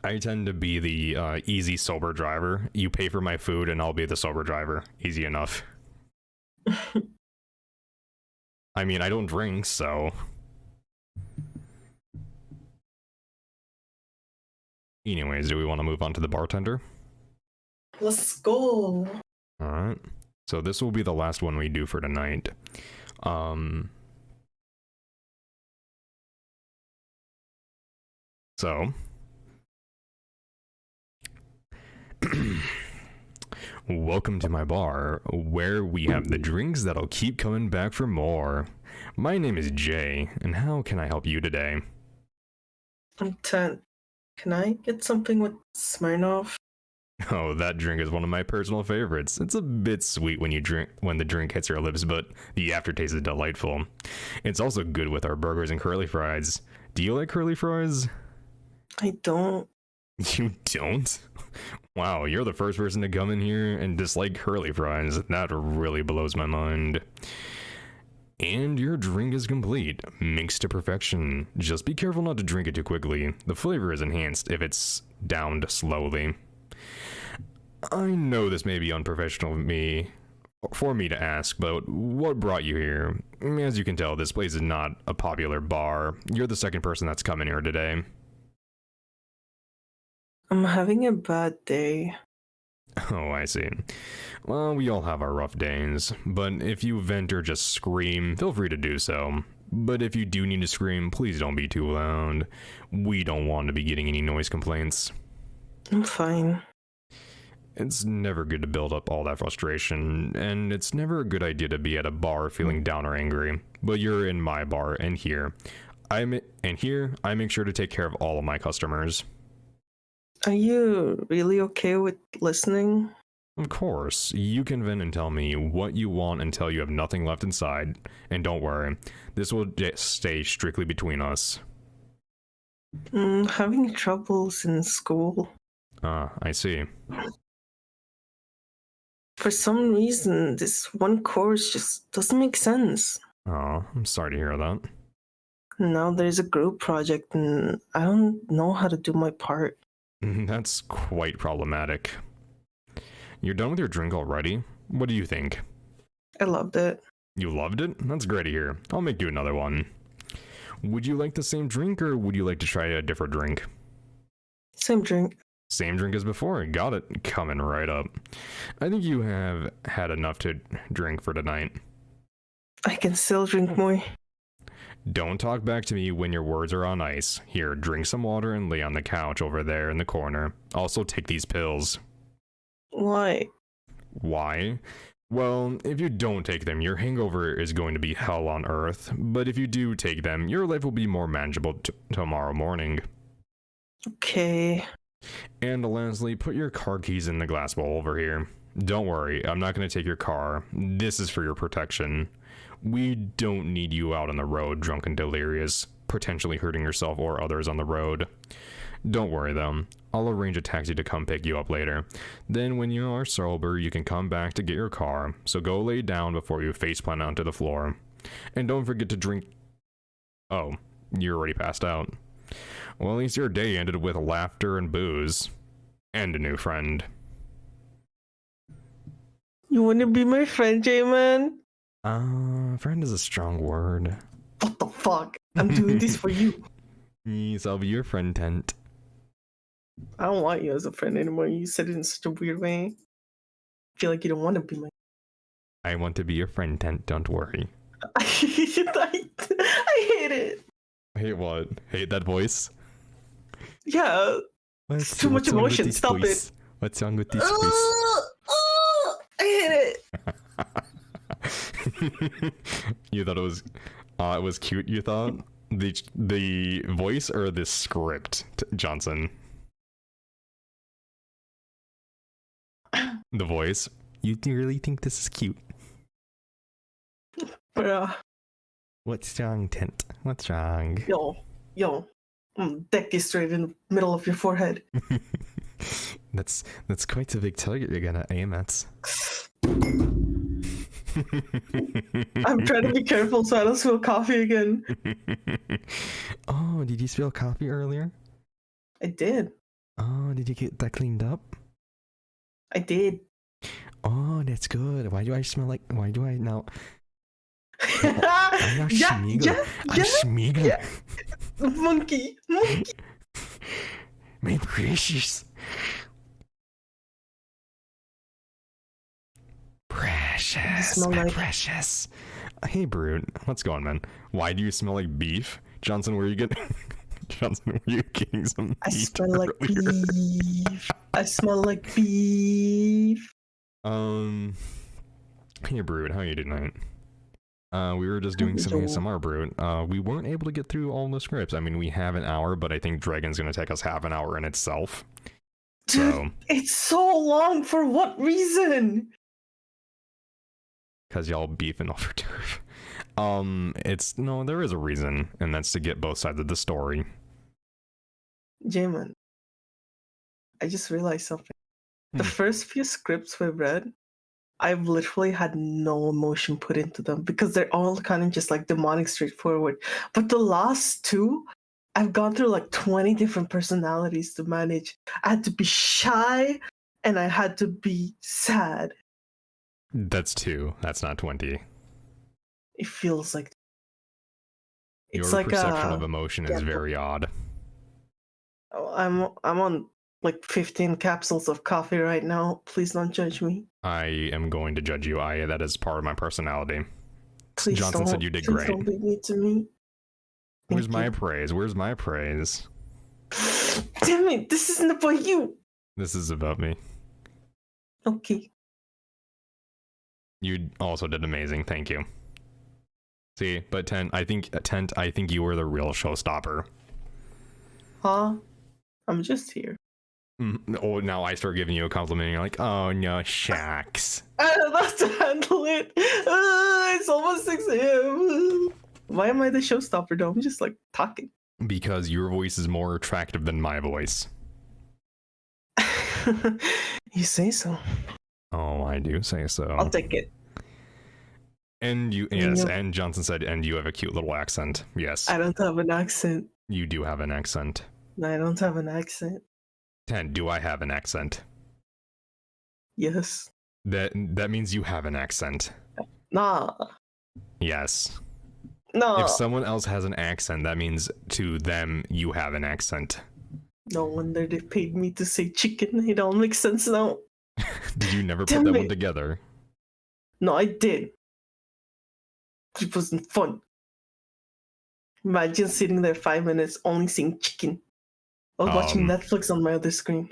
I tend to be the easy sober driver. You pay for my food, and I'll be the sober driver. Easy enough. I mean, I don't drink, so. Anyways, do we want to move on to the bartender? Let's go. Alright. So this will be the last one we do for tonight. So. Welcome to my bar, where we have the drinks that'll keep coming back for more. My name is Jay, and how can I help you today? I'm 10. Can I get something with Smirnoff? Oh, that drink is one of my personal favorites. It's a bit sweet when the drink hits your lips, but the aftertaste is delightful. It's also good with our burgers and curly fries. Do you like curly fries? I don't. You don't? Wow, you're the first person to come in here and dislike curly fries. That really blows my mind. And your drink is complete, mixed to perfection. Just be careful not to drink it too quickly. The flavor is enhanced if it's downed slowly. I know this may be unprofessional for me to ask, but what brought you here? As you can tell, this place is not a popular bar. You're the second person that's come in here today. I'm having a bad day. Oh, I see. Well, we all have our rough days, but if you vent or just scream, feel free to do so. But if you do need to scream, please don't be too loud. We don't want to be getting any noise complaints. I'm fine. It's never good to build up all that frustration, and it's never a good idea to be at a bar feeling down or angry. But you're in my bar, and here I make sure to take care of all of my customers. Are you really okay with listening? Of course, you can vent and tell me what you want until you have nothing left inside. And don't worry, this will stay strictly between us. Having troubles in school. Ah, I see. For some reason, this one course just doesn't make sense. Oh, I'm sorry to hear that. Now there's a group project and I don't know how to do my part. That's quite problematic. You're done with your drink already? What do you think? I loved it. You loved it? That's great to hear. I'll make you another one. Would you like the same drink, or would you like to try a different drink? Same drink. Same drink as before. Got it. Coming right up. I think you have had enough to drink for tonight. I can still drink more. Don't talk back to me when your words are on ice. Here, drink some water and lay on the couch over there in the corner. Also, take these pills. Why? Why? Well, if you don't take them, your hangover is going to be hell on earth. But if you do take them, your life will be more manageable tomorrow morning. Okay. And lastly, put your car keys in the glass bowl over here. Don't worry, I'm not going to take your car. This is for your protection. We don't need you out on the road drunk and delirious, potentially hurting yourself or others on the road. Don't worry though, I'll arrange a taxi to come pick you up later. Then when you are sober, you can come back to get your car, so go lay down before you faceplant onto the floor. And don't forget to drink... Oh, you're already passed out. Well, at least your day ended with laughter and booze. And a new friend. You wanna be my friend, J-Man? Friend is a strong word. What the fuck? I'm doing this for you. Yes, I'll be your friend, Tent. I don't want you as a friend anymore. You said it in such a weird way. I feel like you don't want to be my... I want to be your friend, Tent, don't worry. I hate it. Hate what? Hate that voice? Yeah. It's too much emotion. Stop it. What's wrong with this voice? I hate it. You thought it was cute, you thought? The voice or the script, Johnson? The voice. You really think this is cute? Bruh. What's wrong, Tent? What's wrong? Yo. deck you straight in the middle of your forehead. That's quite a big target you're gonna aim at. I'm trying to be careful so I don't spill coffee again. Oh, did you spill coffee earlier? I did. Oh, did you get that cleaned up? I did. Oh, that's good. Why do I smell like? Why do I now? I'm I'm Schmiegel. Yeah. Monkey. My precious. Precious. My like... precious. Hey, Brute. What's going, man? Why do you smell like beef? Johnson, where are you getting... Johnson, were you getting some beef? I smell like beef. I smell like beef. Hey, Brute. How are you tonight? We were just doing some ASMR, Brute. We weren't able to get through all the scripts. I mean, we have an hour, but I think Dragon's gonna take us half an hour in itself. Dude, So... it's so long. For what reason? Because y'all beefing over turf. No, there is a reason, and that's to get both sides of the story. Jamin, I just realized something. The first few scripts we read, I've literally had no emotion put into them because they're all kind of just like demonic straightforward. But the last two, I've gone through like 20 different personalities to manage. I had to be shy and I had to be sad. That's 2. That's not 20. It feels like it's your like perception of emotion is very odd. I'm on like 15 capsules of coffee right now. Please don't judge me. I am going to judge you. That is part of my personality. Please Johnson said you did great. Don't be mean to me. Where's my praise? Where's my praise? Damn it! This isn't about you. This is about me. Okay. You also did amazing. Thank you. See, but Tent, I think you were the real showstopper. Huh? I'm just here. Oh, now I start giving you a compliment and you're like, oh no, shucks. I don't know how to handle it. It's almost 6 a.m. Why am I the showstopper though? I'm just like talking. Because your voice is more attractive than my voice. You say so. Oh, I do say so. I'll take it. And yes, and Johnson said, and you have a cute little accent. Yes. I don't have an accent. You do have an accent. No, I don't have an accent. 10, do I have an accent? Yes. That means you have an accent. Nah. Yes. No. If someone else has an accent, that means to them you have an accent. No wonder they paid me to say chicken. It all makes sense now. Did you never put that one together? No, I did. It wasn't fun. Imagine sitting there 5 minutes only seeing chicken. I was watching Netflix on my other screen.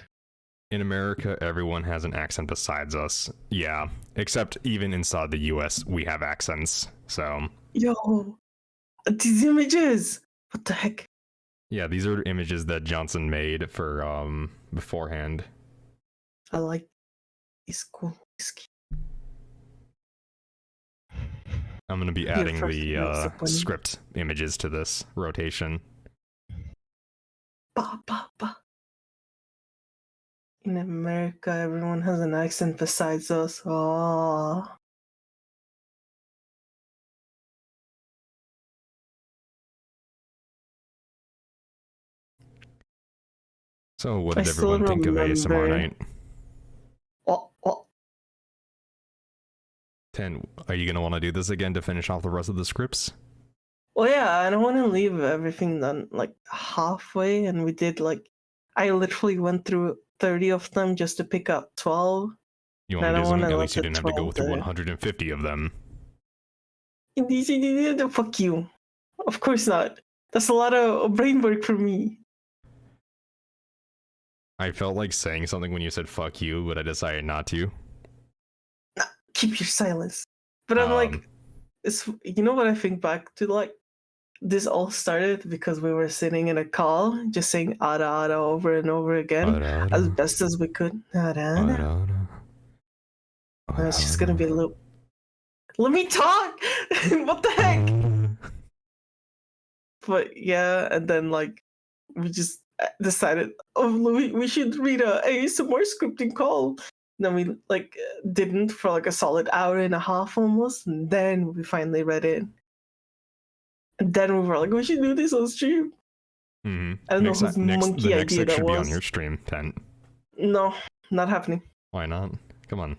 In America, everyone has an accent besides us. Yeah, except even inside the US, we have accents, so... Yo, these images! What the heck? Yeah, these are images that Johnson made for, beforehand. I like... It's cool. It's cute. I'm gonna be adding the script images to this rotation. Ba, ba, ba. In America, everyone has an accent besides us. Oh. So, what did everyone think of ASMR night? Oh. 10, are you gonna want to do this again to finish off the rest of the scripts? Well, yeah, I don't want to leave everything done like halfway, and we did like, I literally went through 30 of them just to pick up 12. You want to do something? At least you didn't have to go through 150 of them. Fuck you. Of course not. That's a lot of brain work for me. I felt like saying something when you said fuck you, but I decided not to. Keep your silence. But I'm like, it's, you know what I think back to, like, this all started because we were sitting in a call just saying ada ada over and over again as best as we could. It's just gonna be a loop. Let me talk. What the heck? But yeah, and then like we just decided, oh, we should read some more scripting call. Then we like didn't for like a solid hour and a half almost, and then we finally read it. And then we were like, we should do this on stream. Mm-hmm. I don't know whose monkey the next idea that should was. be on your stream, Tent. No, not happening. Why not? Come on.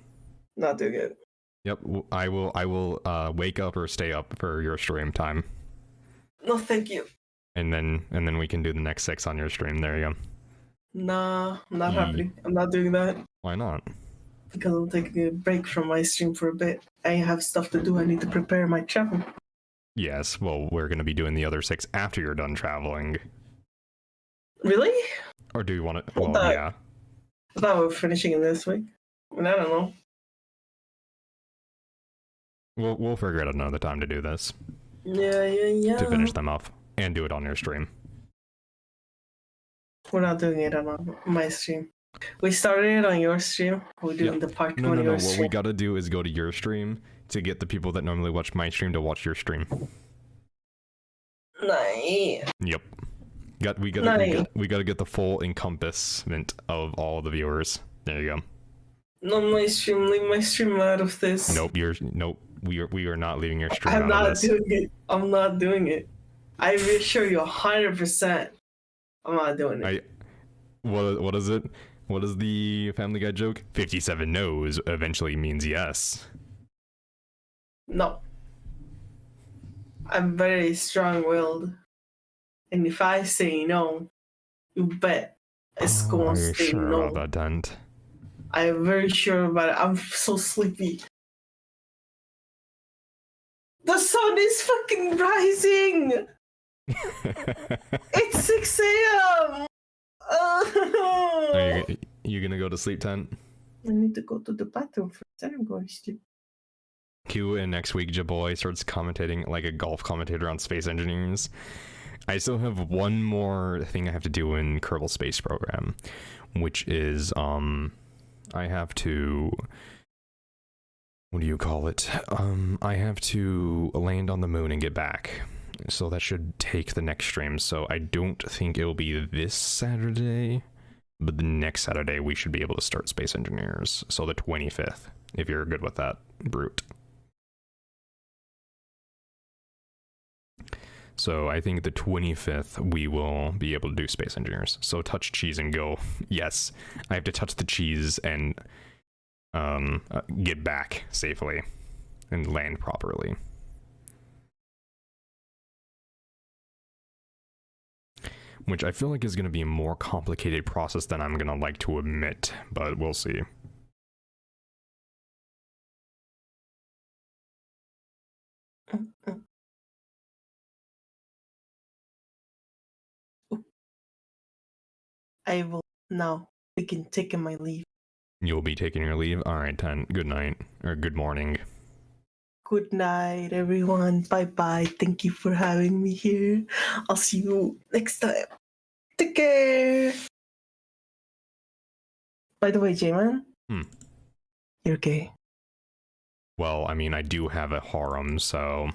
Not doing it. Yep, I will wake up or stay up for your stream time. No, thank you. And then we can do the next 6 on your stream. There you go. Nah, not happening. I'm not doing that. Why not? Because I'm taking a break from my stream for a bit. I have stuff to do. I need to prepare my travel. Yes, well, we're going to be doing the other 6 after you're done traveling. Really? Or do you want to? Well, yeah. I thought we were finishing it this week. I mean, I don't know. We'll figure out another time to do this. Yeah. To finish them off and do it on your stream. We're not doing it on my stream. We started it on your stream. We're doing the part 2 on your stream. What we gotta do is go to your stream to get the people that normally watch my stream to watch your stream. Nice. Yep. We gotta get the full encompassment of all the viewers. There you go. No, my stream. Leave my stream out of this. Nope. We are not leaving your stream out of this. I'm not doing it. I reassure you 100%. I'm not doing it. What is it? What is the Family Guy joke? 57 no's eventually means yes. No. I'm very strong-willed. And if I say no, you bet it's going to stay sure no. About that, Dent? I'm very sure about it. I'm so sleepy. The sun is fucking rising! It's 6 a.m. Are you gonna go to sleep, Tent? I need to go to the bathroom first. Then I'm going to sleep. Q, and next week Jaboy starts commentating like a golf commentator on Space Engineers. I still have one more thing I have to do in Kerbal Space Program, which is I have to, what do you call it? I have to land on the moon and get back. So that should take the next stream. So I don't think it'll be this Saturday, but the next Saturday we should be able to start Space Engineers. So the 25th, if you're good with that, Brute. So I think the 25th we will be able to do Space Engineers. So touch cheese and go. Yes, I have to touch the cheese and get back safely and land properly. Which I feel like is going to be a more complicated process than I'm going to like to admit, but we'll see. I will now begin taking my leave. You'll be taking your leave? Alright, 10. Good night. Or good morning. Good night, everyone. Bye-bye. Thank you for having me here. I'll see you next time. Take care. By the way, J-Man. You're gay. Well, I mean, I do have a harem, so